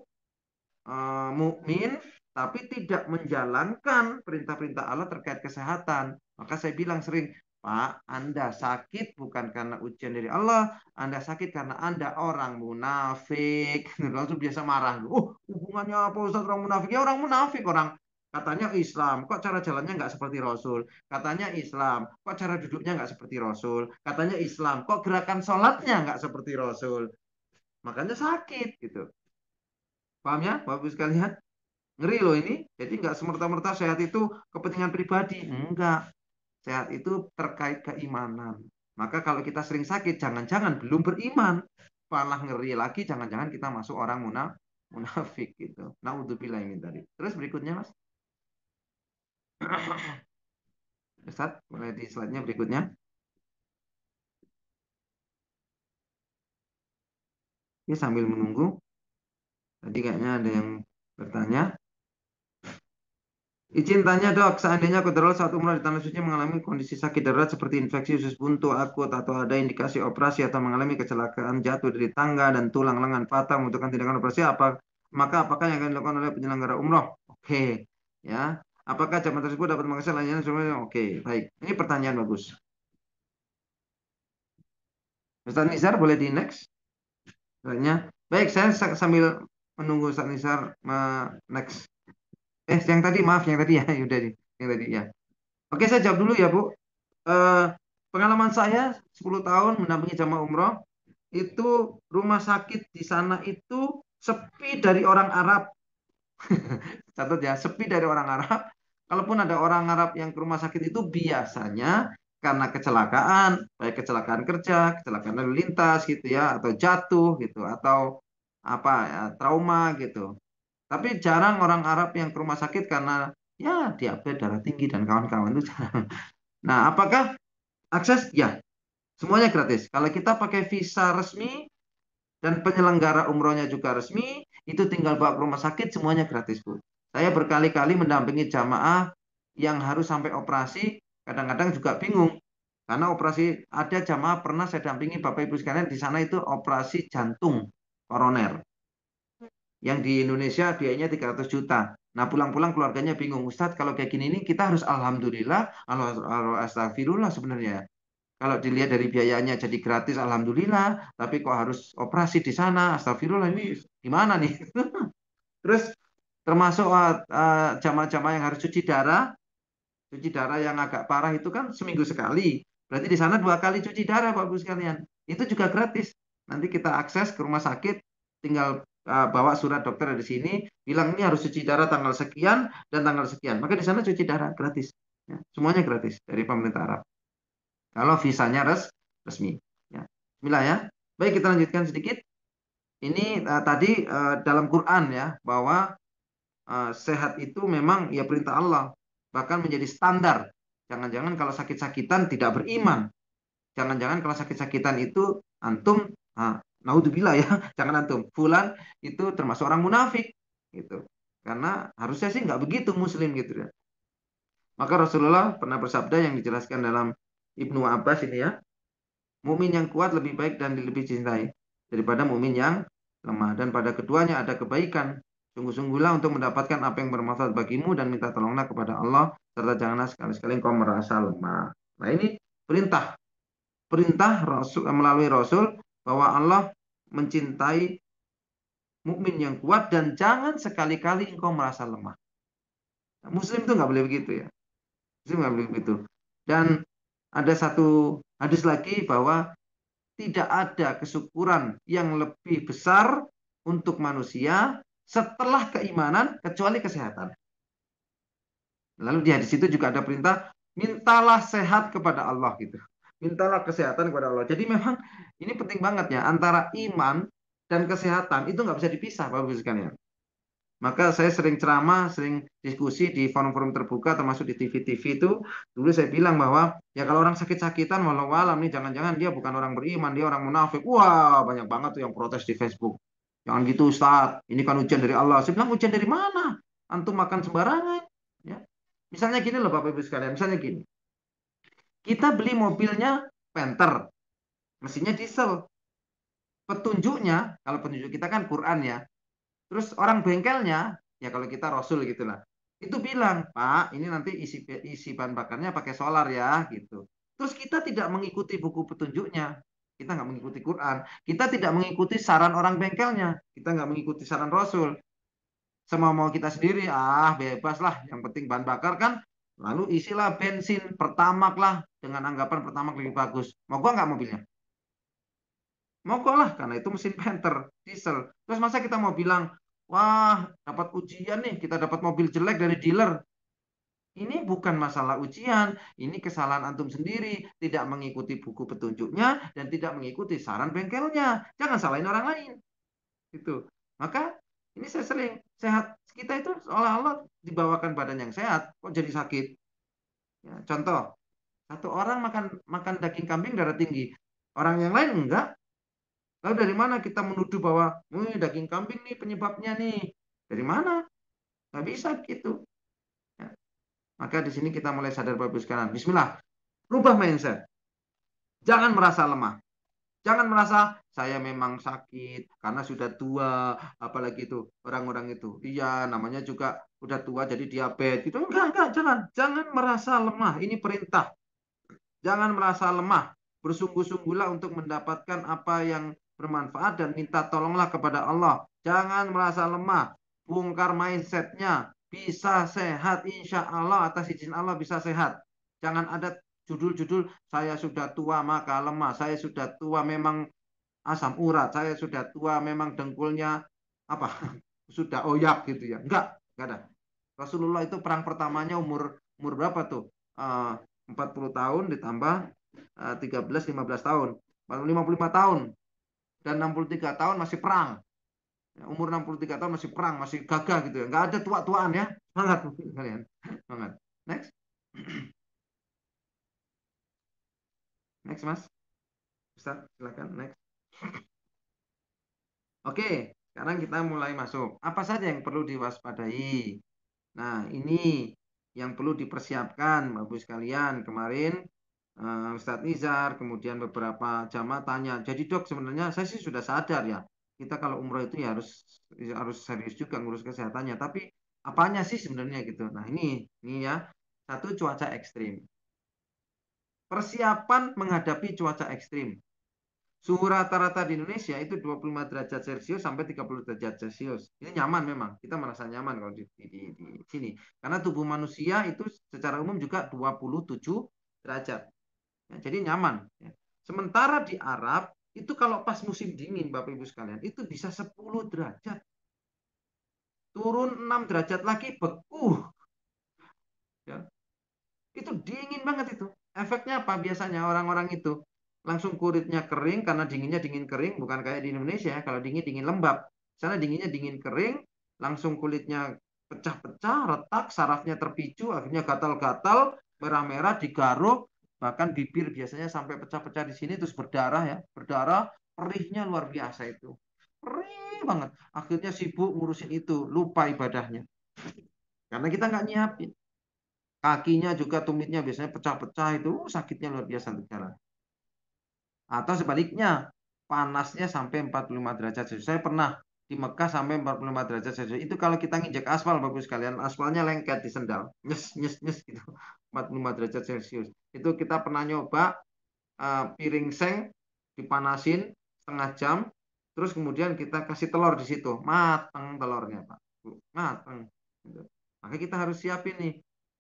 mukmin tapi tidak menjalankan perintah-perintah Allah terkait kesehatan. Maka saya bilang sering, Pak, Anda sakit bukan karena ujian dari Allah, Anda sakit karena Anda orang munafik. Langsung biasa marah. Oh, hubungannya apa Ustaz orang munafik? Ya orang munafik, orang katanya Islam, kok cara jalannya nggak seperti Rasul? Katanya Islam, kok cara duduknya nggak seperti Rasul? Katanya Islam, kok gerakan sholatnya nggak seperti Rasul? Makanya sakit gitu. Paham ya, Bapak Ibu sekalian? Ngeri loh ini. Jadi nggak semerta-merta sehat itu kepentingan pribadi. Enggak. Sehat itu terkait keimanan. Maka kalau kita sering sakit, jangan-jangan belum beriman. Malah ngeri lagi, jangan-jangan kita masuk orang munafik gitu. Naudzubillah ini tadi. Terus berikutnya, Mas. Ustaz, mulai di slide-nya berikutnya. Ini sambil menunggu. Tadi kayaknya ada yang bertanya. Izin tanya dok, seandainya kodarullah saat umrah di tanah suci mengalami kondisi sakit darurat seperti infeksi usus buntu akut atau ada indikasi operasi atau mengalami kecelakaan jatuh dari tangga dan tulang lengan patah membutuhkan tindakan operasi, maka apakah yang akan dilakukan oleh penyelenggara umroh? Oke, ya. Apakah jamaah tersebut dapat mengakses layanan semuanya? Oke, baik. Ini pertanyaan bagus. Ustaz Nizar boleh di next? Baik, saya sambil menunggu Ustaz Nizar next. Yang tadi maaf, yang tadi ya, udah yang tadi ya. Oke, saya jawab dulu ya Bu. Pengalaman saya 10 tahun mendampingi jamaah umroh, itu rumah sakit di sana itu sepi dari orang Arab. Catat ya, sepi dari orang Arab. Kalaupun ada orang Arab yang ke rumah sakit itu biasanya karena kecelakaan, baik kecelakaan kerja, kecelakaan lalu lintas gitu ya, atau jatuh gitu, atau apa ya, trauma gitu. Tapi jarang orang Arab yang ke rumah sakit karena ya diabetes, darah tinggi dan kawan-kawan itu jarang. Nah, apakah akses? Ya, semuanya gratis. Kalau kita pakai visa resmi dan penyelenggara umrohnya juga resmi, itu tinggal bawa ke rumah sakit, semuanya gratis, Bu. Saya berkali-kali mendampingi jamaah yang harus sampai operasi, kadang-kadang juga bingung. Karena operasi, ada jamaah pernah saya dampingi Bapak Ibu sekalian, di sana itu operasi jantung koroner. Yang di Indonesia biayanya 300 juta. Nah, pulang-pulang keluarganya bingung. Ustadz, kalau kayak gini ini kita harus alhamdulillah, astagfirullah sebenarnya. Kalau dilihat dari biayanya jadi gratis, alhamdulillah. Tapi kok harus operasi di sana, astagfirullah, ini gimana nih? Terus termasuk jamaah-jamaah yang harus cuci darah yang agak parah itu kan seminggu sekali. Berarti di sana 2 kali cuci darah, Bapak Ibu sekalian. Itu juga gratis. Nanti kita akses ke rumah sakit, tinggal bawa surat dokter dari sini, bilang ini harus cuci darah tanggal sekian dan tanggal sekian. Maka di sana cuci darah gratis. Ya, semuanya gratis dari pemerintah Arab. Kalau visanya resmi. Ya. Bismillah ya. Baik, kita lanjutkan sedikit. Ini tadi dalam Quran ya, bahwa sehat itu memang ya perintah Allah, bahkan menjadi standar. Jangan-jangan kalau sakit-sakitan tidak beriman. Jangan-jangan kalau sakit-sakitan itu antum, naudzubillah ya, jangan antum. Fulan itu termasuk orang munafik gitu. Karena harusnya sih nggak begitu muslim gitu ya. Maka Rasulullah pernah bersabda yang dijelaskan dalam Ibnu Abbas ini ya, mukmin yang kuat lebih baik dan lebih cintai daripada mukmin yang lemah, dan pada keduanya ada kebaikan. Sungguh-sungguhlah untuk mendapatkan apa yang bermanfaat bagimu dan minta tolonglah kepada Allah, serta janganlah sekali-sekali engkau merasa lemah. Nah, ini perintah perintah Rasul melalui Rasul bahwa Allah mencintai mukmin yang kuat dan jangan sekali-kali engkau merasa lemah. Nah, Muslim itu nggak boleh begitu ya. Muslim nggak boleh begitu. Dan ada satu hadis lagi bahwa tidak ada kesyukuran yang lebih besar untuk manusia setelah keimanan kecuali kesehatan. Lalu di hadis itu juga ada perintah, mintalah sehat kepada Allah gitu. Mintalah kesehatan kepada Allah. Jadi memang ini penting banget ya, antara iman dan kesehatan itu nggak bisa dipisah, Bapak Ibu sekalian. Maka saya sering ceramah, sering diskusi di forum-forum terbuka, termasuk di TV-TV itu. Dulu saya bilang bahwa ya kalau orang sakit-sakitan, walau alam nih, jangan-jangan dia bukan orang beriman, dia orang munafik. Wah, banyak banget tuh yang protes di Facebook. Jangan gitu Ustaz, ini kan ujian dari Allah. Saya bilang ujian dari mana? Antum makan sembarangan. Ya. Misalnya gini loh Bapak Ibu sekalian, misalnya gini. Kita beli mobilnya Panther, mesinnya diesel. Petunjuknya, kalau petunjuk kita kan Quran ya. Terus orang bengkelnya, ya kalau kita Rasul gitulah, itu bilang, Pak, ini nanti isi bahan bakarnya pakai solar ya, gitu. Terus kita tidak mengikuti buku petunjuknya, kita nggak mengikuti Quran, kita tidak mengikuti saran orang bengkelnya, kita nggak mengikuti saran Rasul. Semua mau kita sendiri, bebas lah, yang penting bahan bakar kan, lalu isilah bensin, Pertamax lah, dengan anggapan Pertamax lebih bagus. Mau gua nggak mobilnya? Mogok lah, karena itu mesin Panther, diesel. Terus masa kita mau bilang, wah dapat ujian nih, kita dapat mobil jelek dari dealer. Ini bukan masalah ujian, ini kesalahan antum sendiri, tidak mengikuti buku petunjuknya dan tidak mengikuti saran bengkelnya. Jangan salahin orang lain. Gitu. Maka ini saya sering sehat, kita itu seolah-olah dibawakan badan yang sehat, kok jadi sakit. Ya, contoh, satu orang makan makan daging kambing darah tinggi, orang yang lain enggak. Lalu dari mana kita menuduh bahwa daging kambing nih penyebabnya nih? Dari mana? Nggak bisa gitu. Ya. Maka di sini kita mulai sadar Bapak sekarang. Bismillah. Rubah mindset. Jangan merasa lemah. Jangan merasa saya memang sakit karena sudah tua, apalagi itu orang-orang itu. Iya, namanya juga udah tua jadi diabetes gitu. Enggak, jangan. Jangan merasa lemah. Ini perintah. Jangan merasa lemah. Bersungguh-sungguhlah untuk mendapatkan apa yang bermanfaat dan minta tolonglah kepada Allah. Jangan merasa lemah. Bongkar mindsetnya. Bisa sehat. Insya Allah atas izin Allah bisa sehat. Jangan ada judul-judul saya sudah tua maka lemah. Saya sudah tua memang asam urat, saya sudah tua, memang dengkulnya apa sudah oyak gitu ya. Enggak ada. Rasulullah itu perang pertamanya umur umur berapa tuh? 40 tahun ditambah 13 15 tahun. Baru 55 tahun dan 63 tahun masih perang. Ya, umur 63 tahun masih perang, masih gagah gitu ya. Enggak ada tua-tuaan ya. Semangat kalian. Semangat. Next. Next, Mas. Ustaz, silakan next. Oke, sekarang kita mulai masuk. Apa saja yang perlu diwaspadai? Nah, ini yang perlu dipersiapkan, Bapak Ibu sekalian. Kemarin Ustadz Nizar, kemudian beberapa jamaah tanya, jadi dok sebenarnya saya sih sudah sadar ya, kita kalau umroh itu ya harus serius juga ngurus kesehatannya. Tapi apanya sih sebenarnya gitu? Nah ini ya, satu cuaca ekstrim. Persiapan menghadapi cuaca ekstrim. Suhu rata-rata di Indonesia itu 25 derajat Celcius sampai 30 derajat Celcius. Ini nyaman memang. Kita merasa nyaman kalau di sini. Karena tubuh manusia itu secara umum juga 27 derajat. Ya, jadi nyaman. Ya. Sementara di Arab, itu kalau pas musim dingin, Bapak Ibu sekalian, itu bisa 10 derajat. Turun 6 derajat lagi, beku. Ya. Itu dingin banget itu. Efeknya apa biasanya orang-orang itu? Langsung kulitnya kering karena dinginnya dingin kering, bukan kayak di Indonesia. Kalau dingin dingin lembab. Sana dinginnya dingin kering, langsung kulitnya pecah-pecah, retak, sarafnya terpicu, akhirnya gatal-gatal, merah-merah, digaruk, bahkan bibir biasanya sampai pecah-pecah di sini terus berdarah ya, berdarah, perihnya luar biasa itu. Perih banget. Akhirnya sibuk ngurusin itu, lupa ibadahnya. Karena kita nggak nyiapin. Kakinya juga tumitnya biasanya pecah-pecah itu sakitnya luar biasa untuk jalan. Atau sebaliknya, panasnya sampai 45 derajat Celcius. Saya pernah di Mekah sampai 45 derajat Celcius. Itu kalau kita nginjek aspal, bagus sekalian, aspalnya lengket di sendal. Nyes, nyes, nyes gitu. 45 derajat Celcius. Itu kita pernah nyoba piring seng dipanasin setengah jam, terus kemudian kita kasih telur di situ. Mateng telurnya, Pak. Mateng. Gitu. Maka kita harus siapin nih.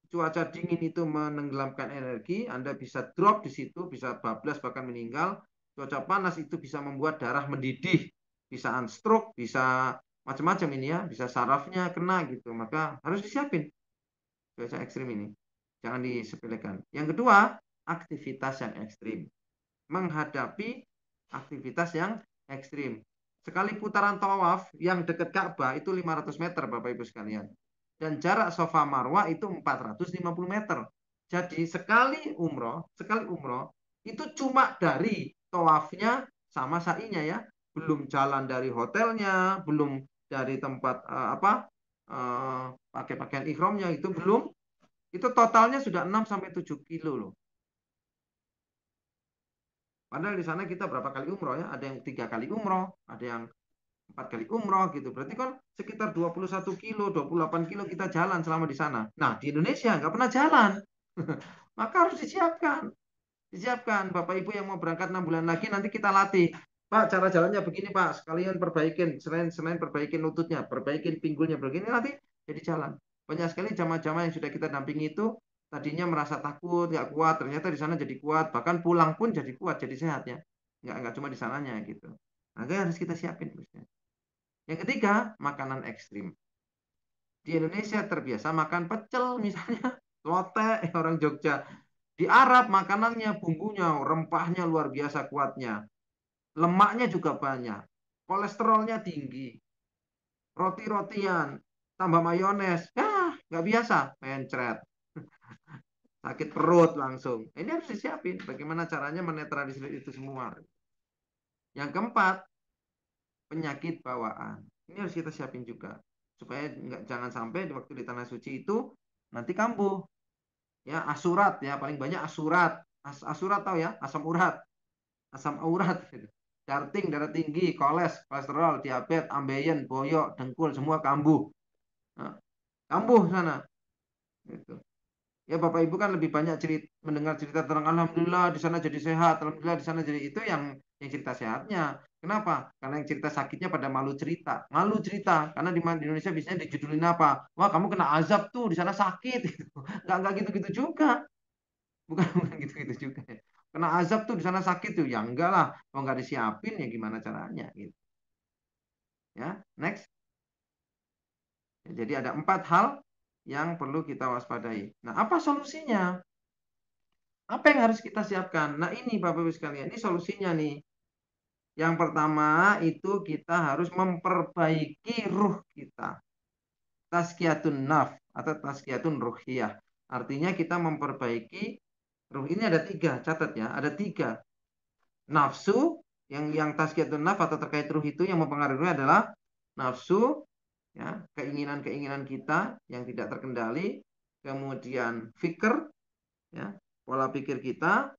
Cuaca dingin itu menenggelamkan energi, Anda bisa drop di situ, bisa bablas bahkan meninggal. Cuaca panas itu bisa membuat darah mendidih, bisa unstroke, bisa macam-macam ini ya, bisa sarafnya kena gitu. Maka harus disiapin cuaca ekstrim ini. Jangan disepelekan. Yang kedua, aktivitas yang ekstrim. Menghadapi aktivitas yang ekstrim. Sekali putaran tawaf yang dekat Ka'bah itu 500 meter Bapak Ibu sekalian. Dan jarak Safa Marwah itu 450 meter. Jadi sekali umroh itu cuma dari tawafnya sama sa'inya ya. Belum jalan dari hotelnya, belum dari tempat pakai pakaian ihramnya itu belum. Itu totalnya sudah 6 sampai 7 kilo loh. Padahal di sana kita berapa kali umroh ya? Ada yang 3 kali umroh, ada yang 4 kali umroh gitu. Berarti kan sekitar 21 kilo, 28 kilo kita jalan selama di sana. Nah, di Indonesia nggak pernah jalan. Maka harus disiapkan. Disiapkan. Bapak Ibu yang mau berangkat 6 bulan lagi, nanti kita latih. Pak, cara jalannya begini Pak. Sekalian perbaikin. Selain perbaikin lututnya, perbaikin pinggulnya. Begini nanti jadi jalan. Banyak sekali jamaah-jamaah yang sudah kita dampingi itu, tadinya merasa takut, nggak kuat. Ternyata di sana jadi kuat. Bahkan pulang pun jadi kuat, jadi sehat ya. Nggak cuma di sananya gitu. Maka harus kita siapin terusnya. Yang ketiga, makanan ekstrim. Di Indonesia terbiasa makan pecel misalnya, lotek orang Jogja. Di Arab makanannya, bumbunya, rempahnya luar biasa kuatnya. Lemaknya juga banyak. Kolesterolnya tinggi. Roti-rotian, tambah mayones. Ya, nggak biasa. Mencret. Sakit perut langsung. Ini harus disiapin. Bagaimana caranya menetralisir itu semua. Yang keempat, penyakit bawaan. Ini harus kita siapin juga. Supaya jangan sampai di waktu di tanah suci itu nanti kambuh. Ya, asurat ya, paling banyak asurat. Asurat tahu ya, asam urat. Asam urat. Darting, darah tinggi, kolesterol, diabetes, ambeien, boyok, dengkul, semua kambuh. Nah, kambuh sana. Gitu. Ya Bapak Ibu kan lebih banyak mendengar cerita tentang alhamdulillah di sana jadi sehat, alhamdulillah di sana jadi itu yang cerita sehatnya. Kenapa? Karena yang cerita sakitnya pada malu cerita. Malu cerita karena di Indonesia biasanya dijudulin apa? Wah, kamu kena azab tuh di sana sakit gitu. Enggak gitu-gitu juga. Bukan gitu-gitu juga. kena azab tuh di sana sakit tuh. Ya enggak lah, kalau nggak disiapin ya gimana caranya gitu. Ya, next. Jadi ada 4 hal yang perlu kita waspadai. Nah, apa solusinya? Apa yang harus kita siapkan? Nah, ini Bapak Ibu sekalian, ini solusinya nih. Yang pertama itu kita harus memperbaiki ruh kita. Tazkiyatun naf atau tazkiyatun ruhiyah. Artinya kita memperbaiki ruh ini ada 3, catat ya, ada 3. Nafsu yang tazkiyatun naf atau terkait ruh itu yang mempengaruhi adalah nafsu, ya, keinginan-keinginan kita yang tidak terkendali, kemudian fikir, ya, pola pikir kita,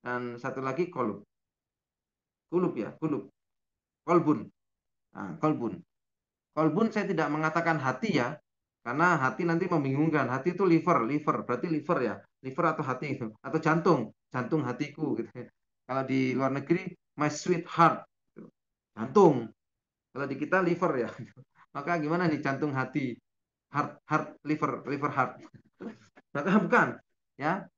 dan satu lagi kolub. Kulub ya, kulub. Kolbun. Nah, kolbun. Kolbun saya tidak mengatakan hati ya, karena hati nanti membingungkan. Hati itu liver, berarti liver ya, liver atau hati itu, atau jantung, jantung hatiku gitu. Kalau di luar negeri, my sweet heart, gitu. Jantung. Kalau di kita liver ya. Maka gimana nih jantung hati, heart, liver heart. Maka bukan, ya.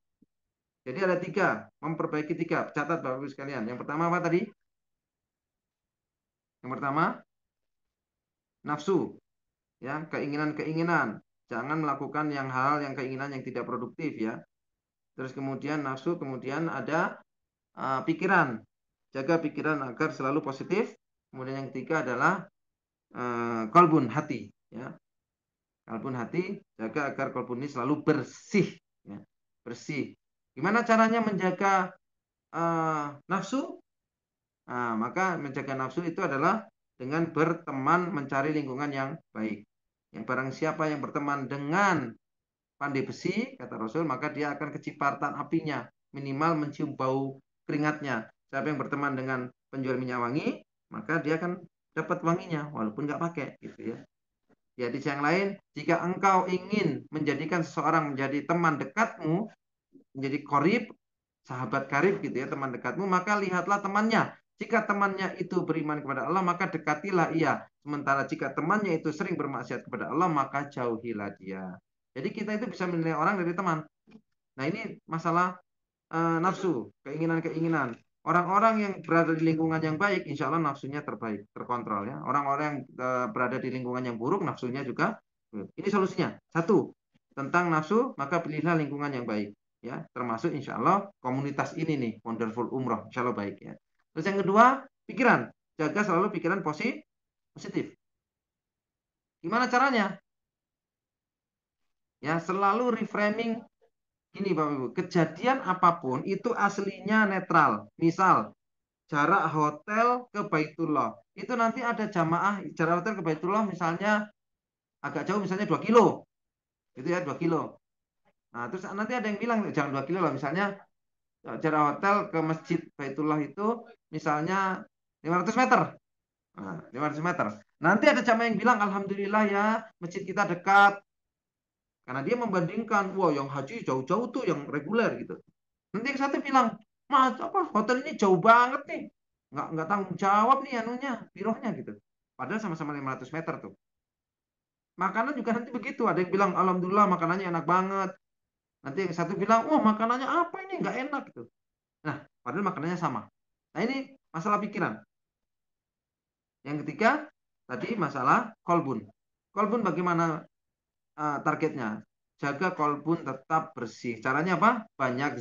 Jadi ada 3, memperbaiki 3. Catat Bapak Ibu sekalian. Yang pertama apa tadi? Yang pertama nafsu, ya, keinginan-keinginan. Jangan melakukan hal yang keinginan yang tidak produktif ya. Terus kemudian nafsu, kemudian ada pikiran. Jaga pikiran agar selalu positif. Kemudian yang ketiga adalah kolbun, hati ya. Kolbun hati, jaga agar kolbun ini selalu bersih ya. Bersih. Gimana caranya menjaga nafsu? Nah, maka menjaga nafsu itu adalah dengan berteman, mencari lingkungan yang baik. Yang barang siapa yang berteman dengan pandai besi, kata Rasul, maka dia akan kecipratan apinya, minimal mencium bau keringatnya. Siapa yang berteman dengan penjual minyak wangi, maka dia akan dapat wanginya, walaupun nggak pakai, gitu ya. Ya, di sisi yang lain, jika engkau ingin menjadikan seseorang menjadi teman dekatmu, menjadi korib, sahabat karib gitu ya, teman dekatmu, maka lihatlah temannya. Jika temannya itu beriman kepada Allah, maka dekatilah ia. Sementara jika temannya itu sering bermaksiat kepada Allah, maka jauhilah dia. Jadi kita itu bisa menilai orang dari teman. Nah, ini masalah nafsu, keinginan-keinginan. Orang-orang yang berada di lingkungan yang baik, insya Allah nafsunya terbaik, terkontrol ya. Orang-orang yang berada di lingkungan yang buruk, nafsunya juga. Ini solusinya. 1, tentang nafsu, maka pilihlah lingkungan yang baik. Ya, termasuk insya Allah komunitas ini nih, Wonderful Umroh, insya Allah baik ya. Terus yang kedua, pikiran. Jaga selalu pikiran positif. Gimana caranya? Ya, selalu reframing. Gini Bapak Ibu, kejadian apapun itu aslinya netral. Misal, jarak hotel ke Baitullah. Itu nanti ada jamaah, jarak hotel ke Baitullah misalnya agak jauh, misalnya 2 kilo. Gitu ya, 2 kilo. Nah, terus nanti ada yang bilang, jangan 2 kilo lah. Misalnya, jarak hotel ke Masjid Baitullah itu misalnya 500 meter. Nah, 500 meter. Nanti ada jamaah yang bilang, Alhamdulillah ya, masjid kita dekat. Karena dia membandingkan, wah yang haji jauh-jauh tuh yang reguler gitu. Nanti yang satu bilang, mas apa hotel ini jauh banget nih, nggak tanggung jawab nih anunya, birohnya gitu. Padahal sama-sama 500 meter tuh. Makanan juga nanti begitu, ada yang bilang, alhamdulillah makanannya enak banget. Nanti yang satu bilang, wah makanannya apa ini nggak enak gitu. Nah, padahal makanannya sama. Nah ini masalah pikiran. Yang ketiga tadi masalah kolbun. Kolbun bagaimana targetnya? Jaga kolbun tetap bersih. Caranya apa? Banyak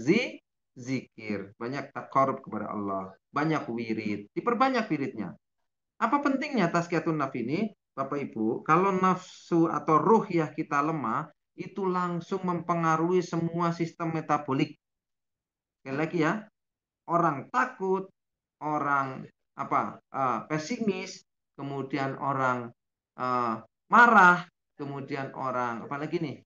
zikir, banyak takarub kepada Allah, banyak wirid, diperbanyak wiridnya. Apa pentingnya tazkiyatun nafs ini, Bapak Ibu? Kalau nafsu atau ruhiyah kita lemah, itu langsung mempengaruhi semua sistem metabolik. Sekali lagi ya, orang takut, orang pesimis, kemudian orang marah, kemudian orang apalagi nih,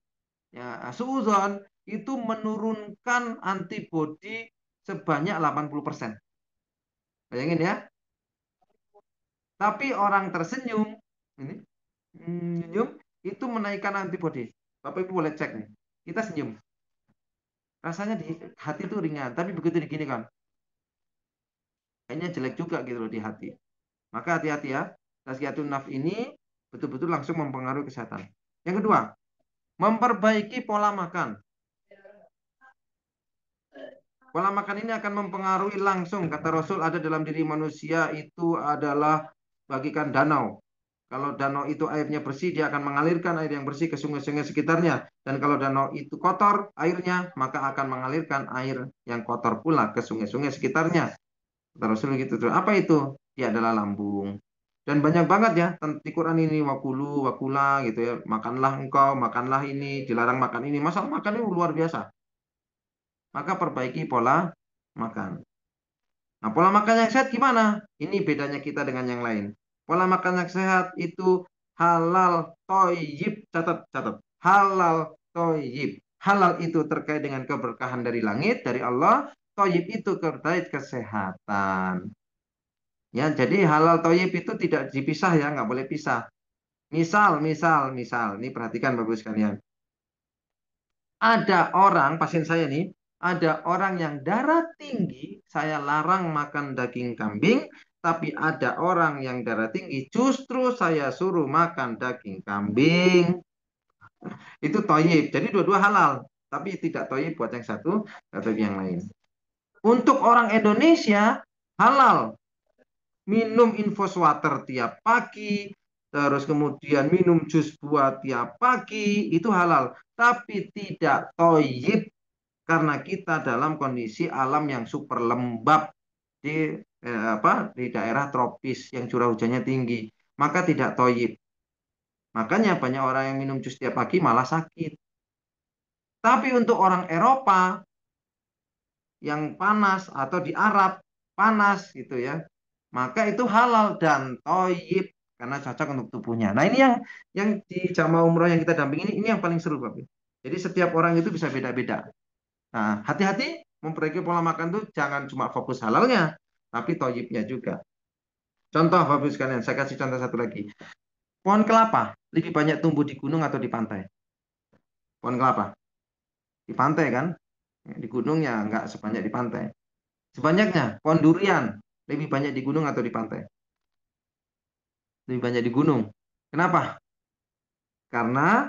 ya, suuzon itu menurunkan antibodi sebanyak 80%. Bayangin ya. Tapi orang tersenyum, ini senyum itu menaikkan antibodi. Bapak Ibu boleh cek nih. Kita senyum. Rasanya di hati itu ringan, tapi begitu digini kan, kayaknya jelek juga gitu loh di hati. Maka hati-hati ya. Tazkiyatun nafs ini betul-betul langsung mempengaruhi kesehatan. Yang kedua, memperbaiki pola makan. Pola makan ini akan mempengaruhi langsung, kata Rasul, ada dalam diri manusia itu adalah bagikan danau. Kalau danau itu airnya bersih, dia akan mengalirkan air yang bersih ke sungai-sungai sekitarnya. Dan kalau danau itu kotor airnya, maka akan mengalirkan air yang kotor pula ke sungai-sungai sekitarnya. Kata Rasul gitu tuh. Apa itu? Dia adalah lambung. Dan banyak banget ya di Quran ini, wakulu, wakula gitu ya. Makanlah engkau, makanlah ini, dilarang makan ini. Masalah makan ini luar biasa. Maka perbaiki pola makan. Nah, pola makan yang sehat gimana? Ini bedanya kita dengan yang lain. Pola makan yang sehat itu halal toyib. Catat, catat. Halal toyib. Halal itu terkait dengan keberkahan dari langit, dari Allah. Toyib itu terkait kesehatan. Ya, jadi halal toyib itu tidak dipisah ya, nggak boleh pisah. Misal. Ini perhatikan Bapak sekalian. Ada orang, pasien saya nih, ada orang yang darah tinggi, saya larang makan daging kambing, tapi ada orang yang darah tinggi, justru saya suruh makan daging kambing. Itu toyib. Jadi dua-dua halal, tapi tidak toyib buat yang satu atau yang lain. Untuk orang Indonesia, halal. Minum infus water tiap pagi, terus kemudian minum jus buah tiap pagi, itu halal. Tapi tidak toyib karena kita dalam kondisi alam yang super lembab di di daerah tropis yang curah hujannya tinggi, maka tidak toyib. Makanya banyak orang yang minum jus tiap pagi malah sakit. Tapi untuk orang Eropa yang panas atau di Arab panas gitu ya, maka itu halal dan toyib karena cocok untuk tubuhnya. Nah ini yang di jamaah umroh yang kita dampingi ini yang paling seru Bapak. Jadi setiap orang itu bisa beda-beda. Nah, hati-hati memperbaiki pola makan tuh jangan cuma fokus halalnya, tapi toyibnya juga. Contoh Bapak sekalian, saya kasih contoh satu lagi. Pohon kelapa lebih banyak tumbuh di gunung atau di pantai? Pohon kelapa di pantai kan? Di gunung ya nggak sebanyak di pantai. Sebanyaknya pohon durian lebih banyak di gunung atau di pantai? Lebih banyak di gunung. Kenapa? Karena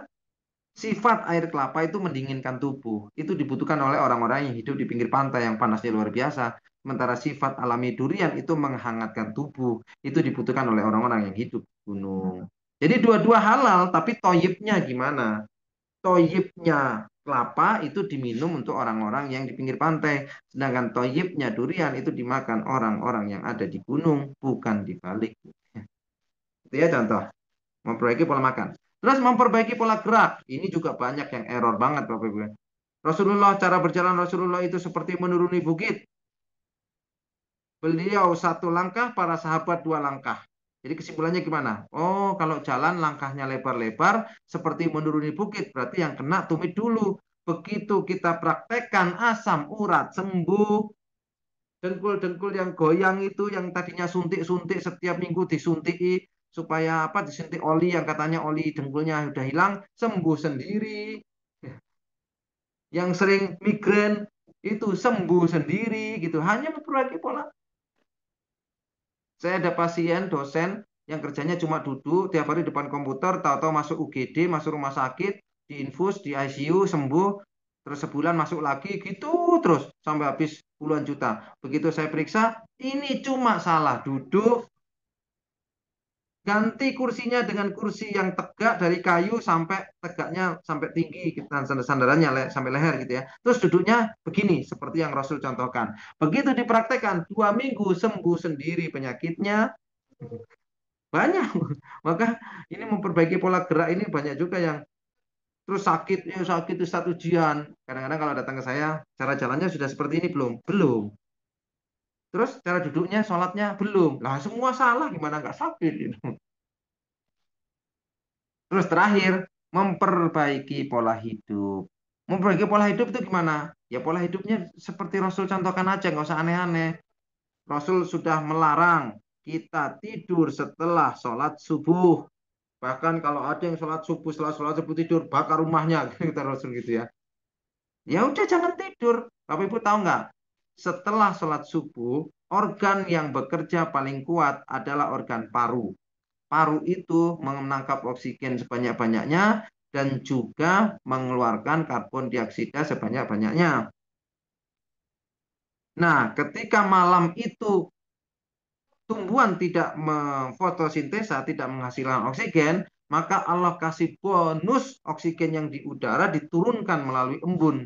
sifat air kelapa itu mendinginkan tubuh. Itu dibutuhkan oleh orang-orang yang hidup di pinggir pantai yang panasnya luar biasa. Sementara sifat alami durian itu menghangatkan tubuh. Itu dibutuhkan oleh orang-orang yang hidup di gunung. Jadi dua-dua halal, tapi toyibnya gimana? Toyibnya kelapa itu diminum untuk orang-orang yang di pinggir pantai. Sedangkan toyibnya durian itu dimakan orang-orang yang ada di gunung, bukan di balik. Itu ya contoh. Memperbaiki pola makan. Terus memperbaiki pola gerak. Ini juga banyak yang error banget Bapak Ibu. Rasulullah, cara berjalan Rasulullah itu seperti menuruni bukit. Beliau satu langkah, para sahabat dua langkah. Jadi kesimpulannya gimana? Oh, kalau jalan langkahnya lebar-lebar seperti menuruni bukit, berarti yang kena tumit dulu. Begitu kita praktekkan asam urat sembuh. Dengkul-dengkul yang goyang itu yang tadinya suntik-suntik setiap minggu disuntik supaya apa disuntik oli yang katanya oli dengkulnya sudah hilang sembuh sendiri. Yang sering migrain itu sembuh sendiri gitu hanya memperbaiki pola. Saya ada pasien dosen yang kerjanya cuma duduk tiap hari depan komputer, tahu-tahu masuk UGD, masuk rumah sakit, diinfus, di ICU, sembuh, terus sebulan masuk lagi, gitu terus sampai habis puluhan juta. Begitu saya periksa, ini cuma salah duduk, ganti kursinya dengan kursi yang tegak dari kayu sampai tegaknya sampai tinggi sandarannya sampai leher gitu ya. Terus duduknya begini seperti yang Rasul contohkan. Begitu dipraktekkan 2 minggu sembuh sendiri penyakitnya banyak. Maka ini memperbaiki pola gerak ini banyak juga yang terus sakit itu satu ujian. Kadang-kadang kalau datang ke saya cara jalannya sudah seperti ini belum? Belum. Terus cara duduknya, sholatnya belum. Lah semua salah gimana nggak sakit gitu. Terus terakhir, memperbaiki pola hidup. Memperbaiki pola hidup itu gimana? Ya pola hidupnya seperti Rasul contohkan aja, nggak usah aneh-aneh. Rasul sudah melarang kita tidur setelah sholat subuh. Bahkan kalau ada yang sholat subuh, setelah sholat subuh tidur, bakar rumahnya, kata Rasul gitu ya. Ya udah jangan tidur. Bapak Ibu tahu nggak? Setelah sholat subuh, organ yang bekerja paling kuat adalah organ paru. Paru itu menangkap oksigen sebanyak-banyaknya dan juga mengeluarkan karbon dioksida sebanyak-banyaknya. Nah, ketika malam itu tumbuhan tidak memfotosintesa, tidak menghasilkan oksigen, maka Allah kasih bonus oksigen yang di udara diturunkan melalui embun.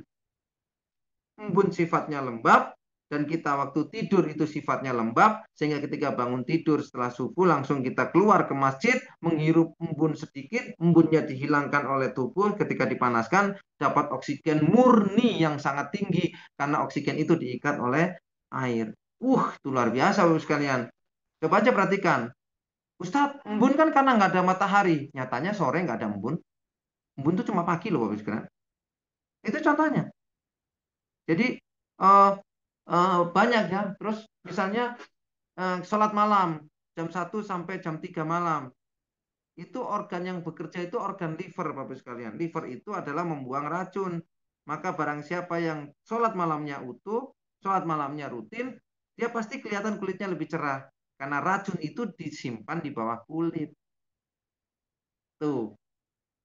Embun sifatnya lembab, dan kita waktu tidur itu sifatnya lembab, sehingga ketika bangun tidur setelah subuh langsung kita keluar ke masjid, menghirup embun sedikit, embunnya dihilangkan oleh tubuh ketika dipanaskan, dapat oksigen murni yang sangat tinggi, karena oksigen itu diikat oleh air. Itu luar biasa Bapak sekalian. Coba aja perhatikan. Ustadz, embun kan karena nggak ada matahari. Nyatanya sore nggak ada embun. Embun itu cuma pagi loh Bapak sekalian. Itu contohnya. Jadi banyak ya. Terus misalnya sholat malam jam 1 sampai jam 3 malam. Itu organ yang bekerja itu organ liver Bapak sekalian. Liver itu adalah membuang racun. Maka barang siapa yang sholat malamnya utuh, sholat malamnya rutin, dia pasti kelihatan kulitnya lebih cerah. Karena racun itu disimpan di bawah kulit. Tuh.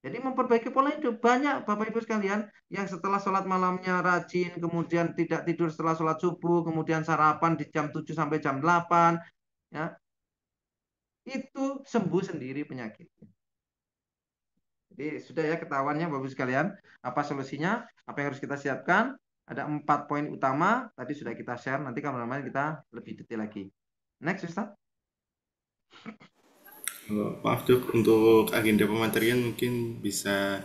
Jadi memperbaiki pola hidup. Banyak Bapak Ibu sekalian yang setelah sholat malamnya rajin, kemudian tidak tidur setelah sholat subuh, kemudian sarapan di jam 7 sampai jam 8, ya, itu sembuh sendiri penyakitnya. Jadi sudah ya ketahuannya Bapak Ibu sekalian, apa solusinya, apa yang harus kita siapkan. Ada 4 poin utama, tadi sudah kita share, nanti kameramen kita lebih detail lagi. Next Ustaz. Maaf Dok, untuk agenda pematerian mungkin bisa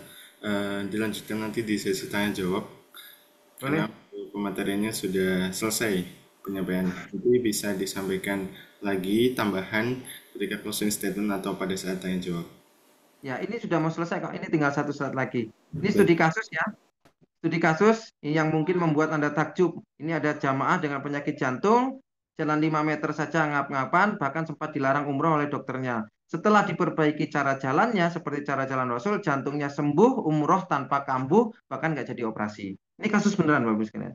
dilanjutkan nanti di sesi tanya jawab. Boleh. Karena pemateriannya sudah selesai penyampaian. Jadi bisa disampaikan lagi tambahan ketika closing statement atau pada saat tanya jawab. Ya, ini sudah mau selesai kok. Ini tinggal 1 slide lagi. Ini studi kasus ya. Studi kasus yang mungkin membuat Anda takjub. Ini ada jamaah dengan penyakit jantung, jalan 5 meter saja ngap-ngapan, bahkan sempat dilarang umroh oleh dokternya. Setelah diperbaiki cara jalannya, seperti cara jalan Rasul, jantungnya sembuh, umroh tanpa kambuh, bahkan nggak jadi operasi. Ini kasus beneran, Bapak sekalian.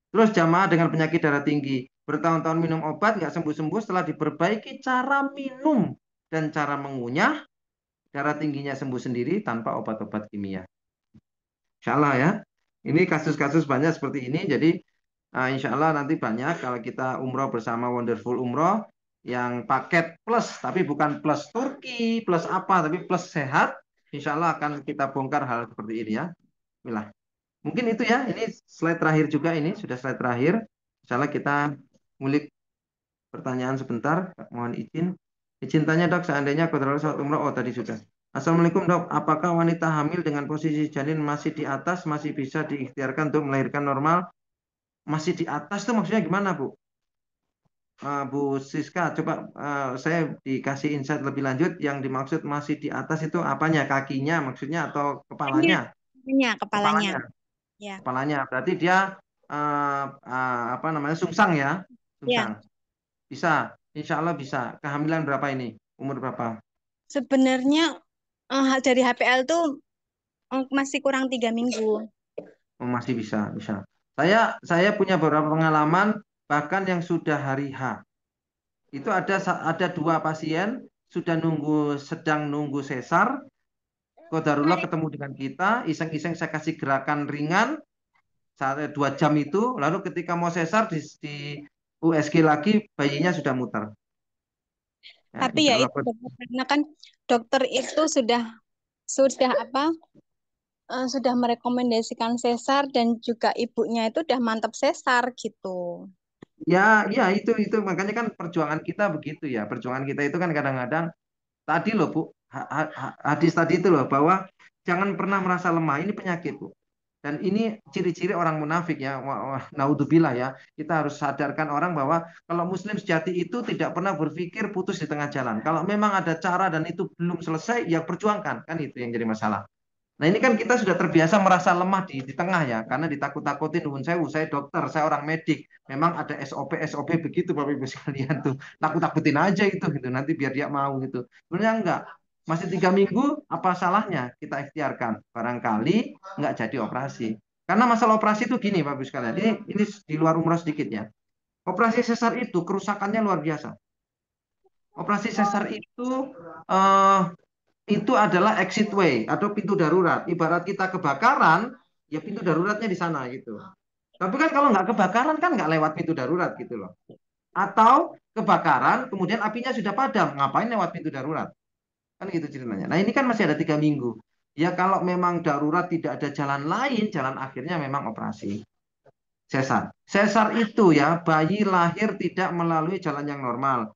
Terus jamaah dengan penyakit darah tinggi, bertahun-tahun minum obat, nggak sembuh-sembuh, setelah diperbaiki cara minum dan cara mengunyah, darah tingginya sembuh sendiri tanpa obat-obat kimia. Insya Allah ya. Ini kasus-kasus banyak seperti ini. Jadi insya Allah nanti banyak kalau kita umroh bersama Wonderful Umroh yang paket plus, tapi bukan plus Turki, plus apa, tapi plus sehat. Insya Allah akan kita bongkar hal seperti ini ya. Bismillah. Mungkin itu ya. Ini slide terakhir juga ini sudah slide terakhir. Insya Allah kita ngulik pertanyaan sebentar. Mohon izin. Izin tanya dok, seandainya kodrallah saat umroh, oh tadi sudah. Assalamualaikum dok, apakah wanita hamil dengan posisi janin masih di atas, masih bisa diikhtiarkan untuk melahirkan normal? Masih di atas itu maksudnya gimana Bu? Bu Siska, coba saya dikasih insight lebih lanjut. Yang dimaksud masih di atas itu apanya? Kakinya maksudnya atau kepalanya? Kepalanya. Kepalanya. Ya. Kepalanya. Berarti dia apa namanya sungsang ya? Sungsang. Bisa. Insya Allah bisa. Kehamilan berapa ini? Umur berapa? Sebenarnya dari HPL tuh masih kurang 3 minggu. Oh, masih bisa, bisa. Saya punya beberapa pengalaman bahkan yang sudah hari H. Itu ada 2 pasien sudah sedang nunggu sesar. Qadarullah ketemu dengan kita, iseng-iseng saya kasih gerakan ringan saat 2 jam itu, lalu ketika mau sesar di USG lagi bayinya sudah muter. Ya, Tapi ya itu karena kan dokter itu sudah merekomendasikan sesar dan juga ibunya itu udah mantap sesar gitu. Ya, itu makanya kan perjuangan kita begitu ya. Perjuangan kita itu kan kadang-kadang tadi loh Bu, hadis tadi itu loh bahwa jangan pernah merasa lemah. Ini penyakit Bu. Dan ini ciri-ciri orang munafik ya. Naudzubillah ya. Kita harus sadarkan orang bahwa kalau muslim sejati itu tidak pernah berpikir putus di tengah jalan. Kalau memang ada cara dan itu belum selesai, ya perjuangkan. Kan itu yang jadi masalah. Nah ini kan kita sudah terbiasa merasa lemah di tengah ya, karena ditakut-takutin, saya dokter, saya orang medik, memang ada SOP begitu Bapak Ibu sekalian tuh, takut-takutin aja itu gitu, nanti biar dia mau gitu. Sebenarnya enggak, masih 3 minggu, apa salahnya kita ikhtiarkan, barangkali enggak jadi operasi. Karena masalah operasi itu gini Bapak Ibu sekalian, ini di luar umroh sedikit ya. Operasi sesar itu kerusakannya luar biasa. Operasi sesar itu adalah exit way atau pintu darurat. Ibarat kita kebakaran, ya pintu daruratnya di sana gitu. Tapi kan kalau nggak kebakaran kan nggak lewat pintu darurat gitu loh. Atau kebakaran kemudian apinya sudah padam, ngapain lewat pintu darurat? Kan gitu ceritanya. Nah ini kan masih ada 3 minggu. Ya kalau memang darurat tidak ada jalan lain, jalan akhirnya memang operasi sesar. Sesar itu ya bayi lahir tidak melalui jalan yang normal,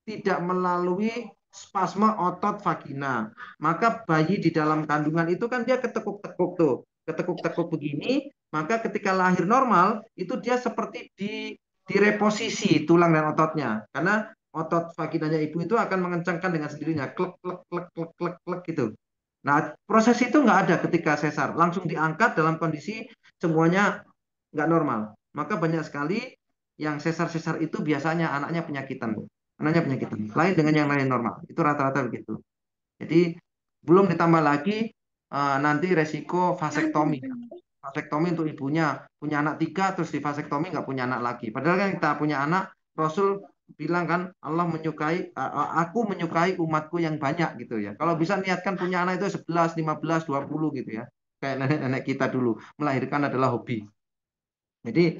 tidak melalui spasme otot vagina. Maka bayi di dalam kandungan itu kan dia ketekuk-tekuk tuh, ketekuk-tekuk begini, maka ketika lahir normal itu dia seperti direposisi tulang dan ototnya. Karena otot vaginanya ibu itu akan mengencangkan dengan sendirinya, klek klek klek klek klek klek gitu. Nah, proses itu nggak ada ketika sesar, langsung diangkat dalam kondisi semuanya nggak normal. Maka banyak sekali yang sesar-sesar itu biasanya anaknya penyakitan, Bu. Anaknya penyakitan. Lain dengan yang lain normal. Itu rata-rata begitu. Jadi belum ditambah lagi nanti resiko vasektomi. Vasektomi untuk ibunya punya anak 3 terus di vasektomi nggak punya anak lagi. Padahal kan kita punya anak, Rasul bilang kan Allah menyukai aku menyukai umatku yang banyak gitu ya. Kalau bisa niatkan punya anak itu 11, 15, 20 gitu ya. Kayak nenek-nenek kita dulu melahirkan adalah hobi. Jadi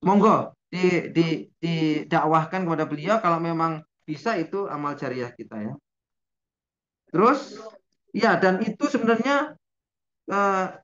monggo di didakwahkan kepada beliau kalau memang bisa itu amal jariah kita ya. Terus ya dan itu sebenarnya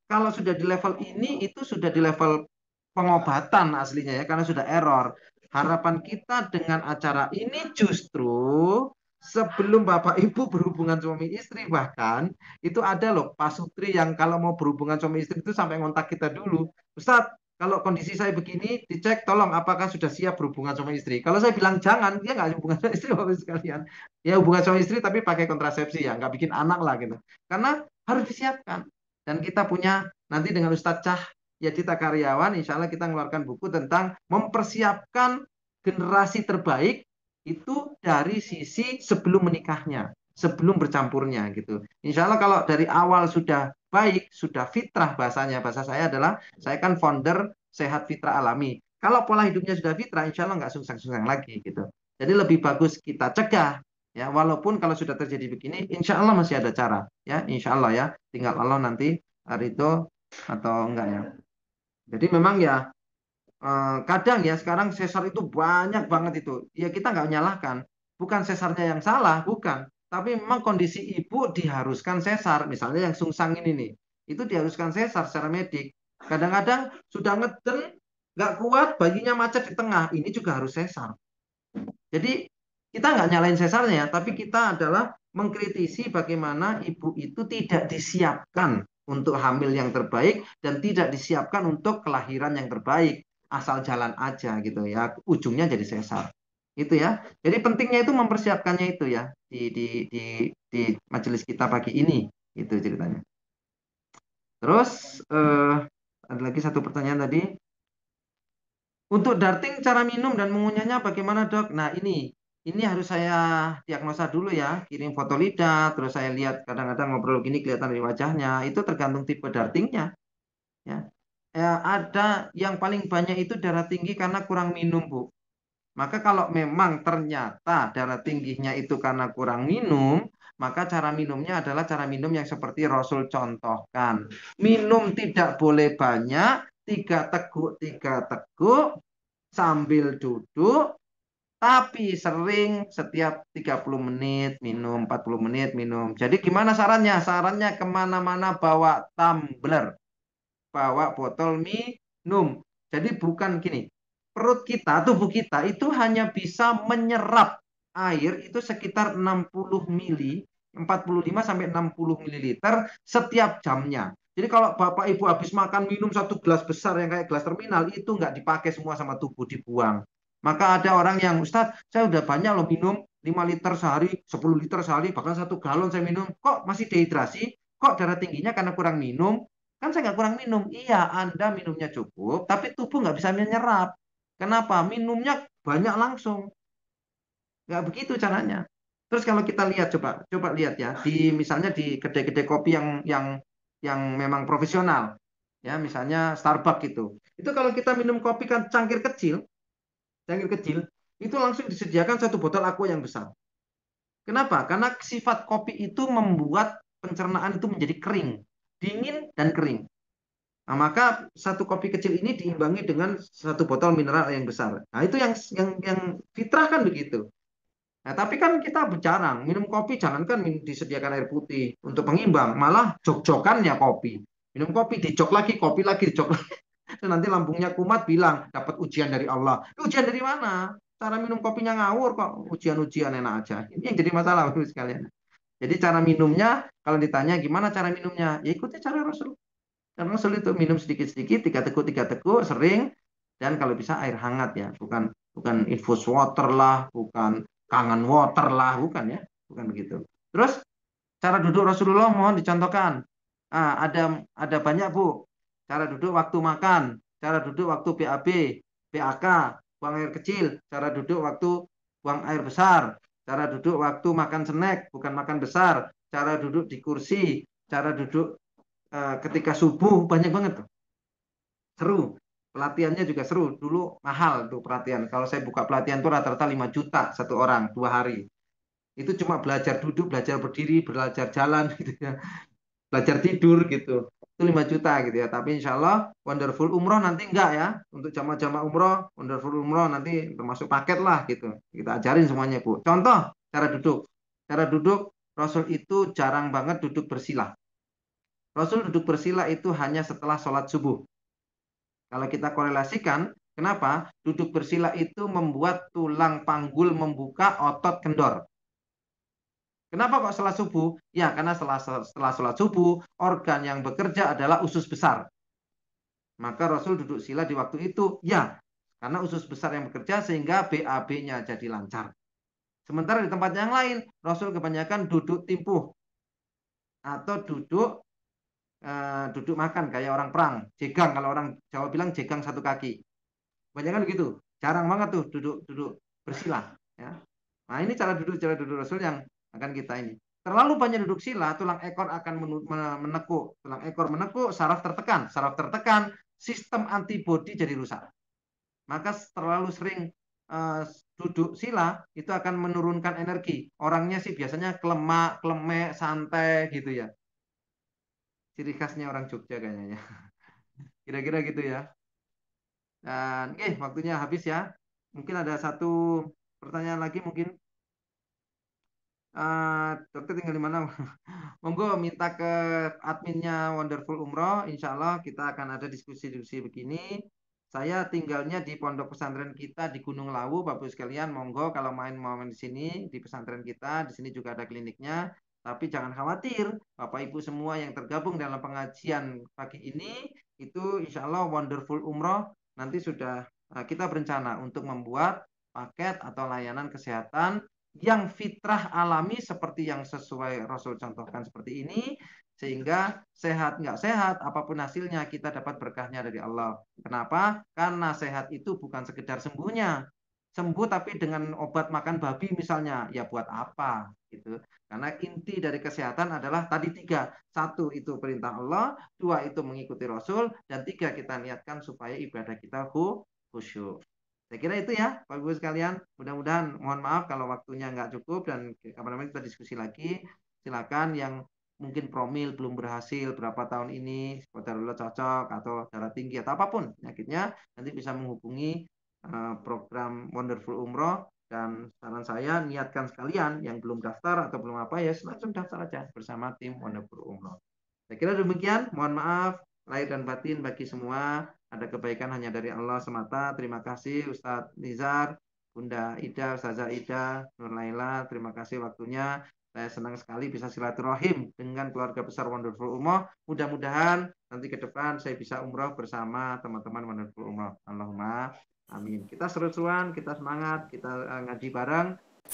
kalau sudah di level ini itu sudah di level pengobatan aslinya ya karena sudah error. Harapan kita dengan acara ini justru sebelum Bapak Ibu berhubungan suami istri bahkan itu ada loh pasutri yang kalau mau berhubungan suami istri itu sampai ngontak kita dulu. Ustadz, kalau kondisi saya begini dicek tolong apakah sudah siap berhubungan suami istri. Kalau saya bilang jangan, dia nggak hubungan suami istri Bapak sekalian. Ya hubungan suami istri tapi pakai kontrasepsi ya, nggak bikin anak lah gitu. Karena harus disiapkan. Dan kita punya nanti dengan Ustadz Cah Yadita Karyawan, insya Allah kita mengeluarkan buku tentang mempersiapkan generasi terbaik itu dari sisi sebelum menikahnya, sebelum bercampurnya gitu. Insya Allah kalau dari awal sudah baik, sudah fitrah bahasanya, bahasa saya adalah saya kan founder Sehat Fitrah Alami. Kalau pola hidupnya sudah fitrah, insya Allah nggak sungsang-sungsang lagi gitu. Jadi lebih bagus kita cegah ya, walaupun kalau sudah terjadi begini, insya Allah masih ada cara ya, insya Allah ya. Tinggal Allah nanti itu atau enggak ya. Jadi memang ya kadang ya sekarang sesar itu banyak banget itu. Ya kita nggak menyalahkan. Bukan sesarnya yang salah, bukan. Tapi memang kondisi ibu diharuskan sesar. Misalnya yang sungsang ini nih, itu diharuskan sesar secara medik. Kadang-kadang sudah ngeden, nggak kuat, bayinya macet di tengah. Ini juga harus sesar. Jadi kita nggak nyalain sesarnya, tapi kita adalah mengkritisi bagaimana ibu itu tidak disiapkan untuk hamil yang terbaik dan tidak disiapkan untuk kelahiran yang terbaik. Asal jalan aja gitu ya, ujungnya jadi sesar. Itu ya. Jadi pentingnya itu mempersiapkannya itu ya di majelis kita pagi ini. Itu ceritanya. Terus ada lagi satu pertanyaan tadi. Untuk darting cara minum dan mengunyahnya bagaimana dok? Nah ini harus saya diagnosa dulu ya, kirim foto lidah, terus saya lihat kadang-kadang ngobrol gini kelihatan dari wajahnya, itu tergantung tipe dartingnya. Ya. Ada yang paling banyak itu darah tinggi karena kurang minum Bu. Maka kalau memang ternyata darah tingginya itu karena kurang minum, maka cara minumnya adalah cara minum yang seperti Rasul contohkan. Minum tidak boleh banyak, 3 teguk sambil duduk, tapi sering setiap 30 menit minum, 40 menit minum. Jadi gimana sarannya? Sarannya kemana-mana bawa tumbler, bawa botol minum. Jadi bukan gini, perut kita, tubuh kita itu hanya bisa menyerap air itu sekitar 60 mili, 45 sampai 60 mililiter setiap jamnya. Jadi kalau Bapak Ibu habis makan minum 1 gelas besar yang kayak gelas terminal itu nggak dipakai semua sama tubuh, dibuang. Maka ada orang yang Ustadz, saya udah banyak loh minum 5 liter sehari, 10 liter sehari, bahkan 1 galon saya minum. Kok masih dehidrasi? Kok darah tingginya karena kurang minum? Kan saya nggak kurang minum. Iya, Anda minumnya cukup, tapi tubuh nggak bisa menyerap. Kenapa? Minumnya banyak langsung. Nggak begitu caranya. Terus kalau kita lihat, coba lihat ya, di misalnya di kedai-kedai kopi yang memang profesional, ya misalnya Starbucks gitu. Itu kalau kita minum kopi kan cangkir kecil, itu langsung disediakan 1 botol aqua yang besar. Kenapa? Karena sifat kopi itu membuat pencernaan itu menjadi kering, dingin dan kering. Nah, maka satu kopi kecil ini diimbangi dengan satu botol mineral yang besar. Nah, itu yang fitrah kan begitu. Nah, tapi kan kita jarang minum kopi, jangankan disediakan air putih untuk pengimbang, malah jok-jokannya kopi. Minum kopi, dicok lagi, kopi lagi, dicok lagi. Nanti lambungnya kumat bilang dapat ujian dari Allah. Ujian dari mana? Cara minum kopinya ngawur kok, ujian-ujian enak aja. Ini yang jadi masalah Bapak sekalian. Jadi cara minumnya, kalau ditanya gimana cara minumnya, ya ikuti cara Rasul. Karena Rasul itu minum sedikit-sedikit, tiga teguk, sering, dan kalau bisa air hangat ya, bukan bukan infus water lah, bukan kangen water lah, bukan ya, bukan begitu. Terus cara duduk Rasulullah mohon dicontohkan. Ada banyak Bu. Cara duduk waktu makan, cara duduk waktu BAB, BAK, buang air kecil, cara duduk waktu buang air besar, cara duduk waktu makan snack, bukan makan besar, cara duduk di kursi, cara duduk ketika subuh, banyak banget tuh. Seru. Pelatihannya juga seru. Dulu mahal tuh pelatihan. Kalau saya buka pelatihan tuh rata-rata 5 juta satu orang, 2 hari. Itu cuma belajar duduk, belajar berdiri, belajar jalan gitu ya. Belajar tidur gitu. Itu 5 juta gitu ya. Tapi insya Allah Wonderful Umroh nanti enggak ya. Untuk jamaah-jamaah umroh, Wonderful Umroh nanti termasuk paket lah gitu. Kita ajarin semuanya Bu. Contoh cara duduk. Cara duduk Rasul itu jarang banget duduk bersila. Rasul duduk bersila itu hanya setelah sholat subuh. Kalau kita korelasikan, kenapa? Duduk bersila itu membuat tulang panggul membuka, otot kendor. Kenapa kok setelah subuh? Ya, karena setelah sholat subuh, organ yang bekerja adalah usus besar. Maka Rasul duduk sila di waktu itu, ya, karena usus besar yang bekerja sehingga BAB-nya jadi lancar. Sementara di tempat yang lain, Rasul kebanyakan duduk timpuh atau duduk makan kayak orang perang, jegang, kalau orang Jawa bilang jegang satu kaki. Banyak kan begitu, jarang banget tuh duduk bersila. Ya. Nah ini cara duduk Rasul yang akan kita ini. Terlalu banyak duduk sila, tulang ekor akan menekuk, tulang ekor menekuk, saraf tertekan, sistem antibodi jadi rusak. Maka terlalu sering duduk sila itu akan menurunkan energi. Orangnya sih biasanya klemek, santai gitu ya. Ciri khasnya orang Jogja kayaknya. Kira-kira gitu ya. Dan waktunya habis ya. Mungkin ada satu pertanyaan lagi mungkin. Dokter tinggal di mana? Monggo minta ke adminnya Wonderful Umroh. Insya Allah kita akan ada diskusi-diskusi begini. Saya tinggalnya di pondok pesantren kita di Gunung Lawu, Bapak sekalian. Monggo kalau mau main di sini di pesantren kita, di sini juga ada kliniknya. Tapi jangan khawatir, Bapak Ibu semua yang tergabung dalam pengajian pagi ini, itu insya Allah Wonderful Umroh nanti sudah kita berencana untuk membuat paket atau layanan kesehatan yang fitrah alami seperti yang sesuai Rasul contohkan seperti ini, sehingga sehat nggak sehat apapun hasilnya kita dapat berkahnya dari Allah. Kenapa? Karena sehat itu bukan sekedar sembuh tapi dengan obat makan babi misalnya, ya buat apa gitu. Karena inti dari kesehatan adalah tadi 3. 1 itu perintah Allah, 2 itu mengikuti Rasul, dan 3 kita niatkan supaya ibadah kita khusyuk. Saya kira itu ya Bapak Ibu sekalian. Mudah-mudahan, mohon maaf kalau waktunya nggak cukup dan kapan-kapan kita diskusi lagi. Silakan yang mungkin promil belum berhasil berapa tahun ini, darah cocok atau darah tinggi atau apapun penyakitnya, nanti bisa menghubungi program Wonderful Umroh. Dan saran saya niatkan sekalian yang belum daftar atau belum apa ya langsung daftar aja bersama tim Wonderful Umroh. Saya kira demikian. Mohon maaf lahir dan batin bagi semua. Ada kebaikan hanya dari Allah semata. Terima kasih Ustadz Nizar, Bunda Ida, Ustazah Ida, Nur Laila. Terima kasih waktunya. Saya senang sekali bisa silaturahim dengan keluarga besar Wonderful Umroh. Mudah-mudahan nanti ke depan saya bisa umroh bersama teman-teman Wonderful Umroh. Allahumma amin. Kita seru-seruan, kita semangat, kita ngaji bareng.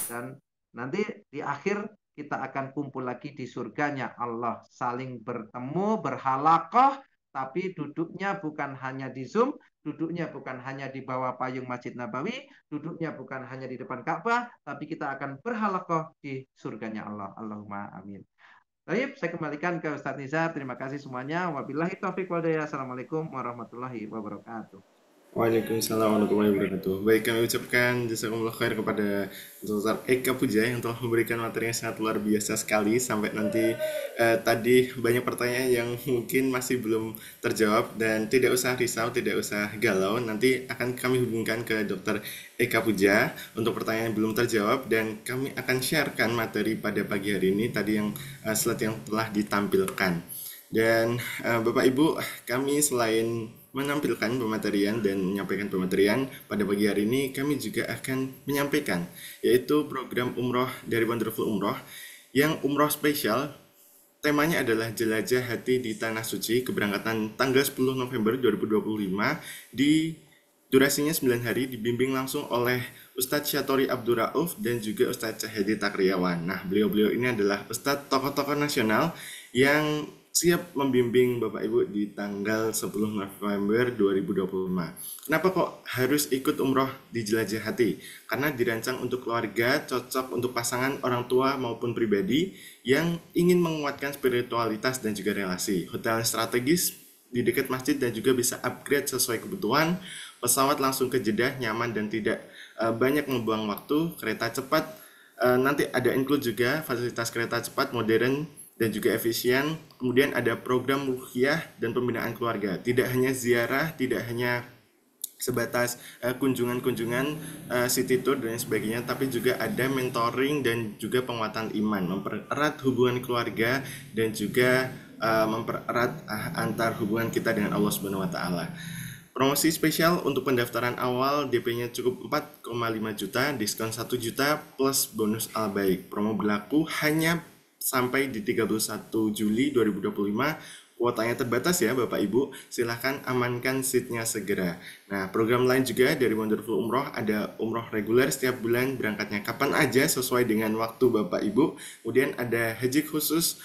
Dan nanti di akhir kita akan kumpul lagi di surganya Allah. Saling bertemu, berhalakoh, tapi duduknya bukan hanya di Zoom, duduknya bukan hanya di bawah payung Masjid Nabawi, duduknya bukan hanya di depan Ka'bah, tapi kita akan berhalakoh di surganya Allah. Allahumma amin. Baik, saya kembalikan ke Ustadz Nizar. Terima kasih semuanya. Wabillahi taufiq wal hidayah. Assalamualaikum warahmatullahi wabarakatuh. Waalaikumsalam warahmatullahi wabarakatuh. Baik, kami ucapkan jazakumullah khair kepada Dr. Eka Puja yang telah memberikan materi yang sangat luar biasa sekali. Sampai nanti tadi banyak pertanyaan yang mungkin masih belum terjawab, dan tidak usah risau, tidak usah galau. Nanti akan kami hubungkan ke Dr. Eka Puja untuk pertanyaan yang belum terjawab, dan kami akan sharekan materi pada pagi hari ini tadi yang slide yang telah ditampilkan. Dan Bapak Ibu, kami selain menampilkan pematerian dan menyampaikan pematerian pada pagi hari ini, kami juga akan menyampaikan yaitu program umroh dari Wonderful Umroh yang umroh spesial. Temanya adalah Jelajah Hati di Tanah Suci, keberangkatan tanggal 10 November 2025 di durasinya 9 hari, dibimbing langsung oleh Ustadz Syatori Abdul Rauf dan juga Ustadz Cahyadi Takriawan. Nah, beliau-beliau ini adalah Ustadz tokoh-tokoh nasional yang siap membimbing Bapak Ibu di tanggal 10 November 2025. Kenapa kok harus ikut umroh di Jelajah Hati? Karena dirancang untuk keluarga, cocok untuk pasangan, orang tua maupun pribadi yang ingin menguatkan spiritualitas dan juga relasi. Hotel strategis di dekat masjid dan juga bisa upgrade sesuai kebutuhan. Pesawat langsung ke Jeddah, nyaman dan tidak banyak membuang waktu. Kereta cepat, nanti ada include juga fasilitas kereta cepat modern dan juga efisien. Kemudian ada program ruqyah dan pembinaan keluarga. Tidak hanya ziarah, tidak hanya sebatas kunjungan-kunjungan city tour dan sebagainya, tapi juga ada mentoring dan juga penguatan iman, mempererat hubungan keluarga dan juga mempererat antar hubungan kita dengan Allah Subhanahu wa taala. Promosi spesial untuk pendaftaran awal, DP-nya cukup 4,5 juta, diskon 1 juta plus bonus albaik. Promo berlaku hanya sampai di 31 Juli 2025. Kuotanya terbatas ya Bapak Ibu, silahkan amankan seatnya segera. Nah, program lain juga dari Wonderful Umroh, ada umroh reguler setiap bulan, berangkatnya kapan aja sesuai dengan waktu Bapak Ibu. Kemudian ada haji khusus,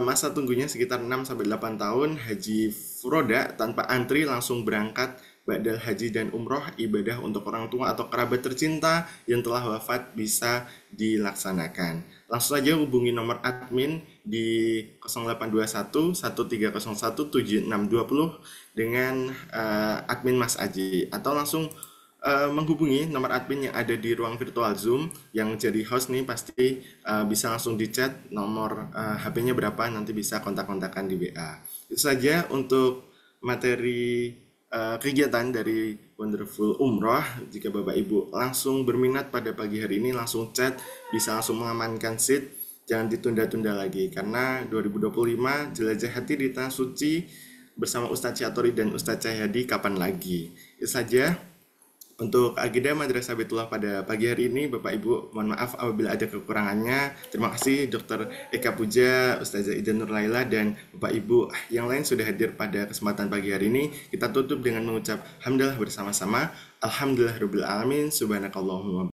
masa tunggunya sekitar 6-8 tahun, haji furoda tanpa antri langsung berangkat ba'dal haji dan umroh, ibadah untuk orang tua atau kerabat tercinta yang telah wafat bisa dilaksanakan. Langsung saja hubungi nomor admin di 0821 1301 7620 dengan admin Mas Aji, atau langsung menghubungi nomor admin yang ada di ruang virtual Zoom. Yang jadi host nih pasti bisa langsung di chat nomor HP-nya berapa, nanti bisa kontak-kontakan di WA. Itu saja untuk materi kegiatan dari Wonderful Umroh. Jika Bapak Ibu langsung berminat pada pagi hari ini, langsung chat, bisa langsung mengamankan seat, jangan ditunda-tunda lagi, karena 2025 Jelajah Hati di Tanah Suci bersama Ustadz Syatori dan Ustadz Cahyadi kapan lagi. Itu saja untuk agenda Madrasah Baitullah pada pagi hari ini. Bapak Ibu, mohon maaf apabila ada kekurangannya. Terima kasih Dr. Eka Puja, Ustazah Ida Nur Laila, dan Bapak Ibu yang lain sudah hadir pada kesempatan pagi hari ini. Kita tutup dengan mengucap hamdalah bersama-sama. Alhamdulillahirabbil alamin. Subhanakallahumma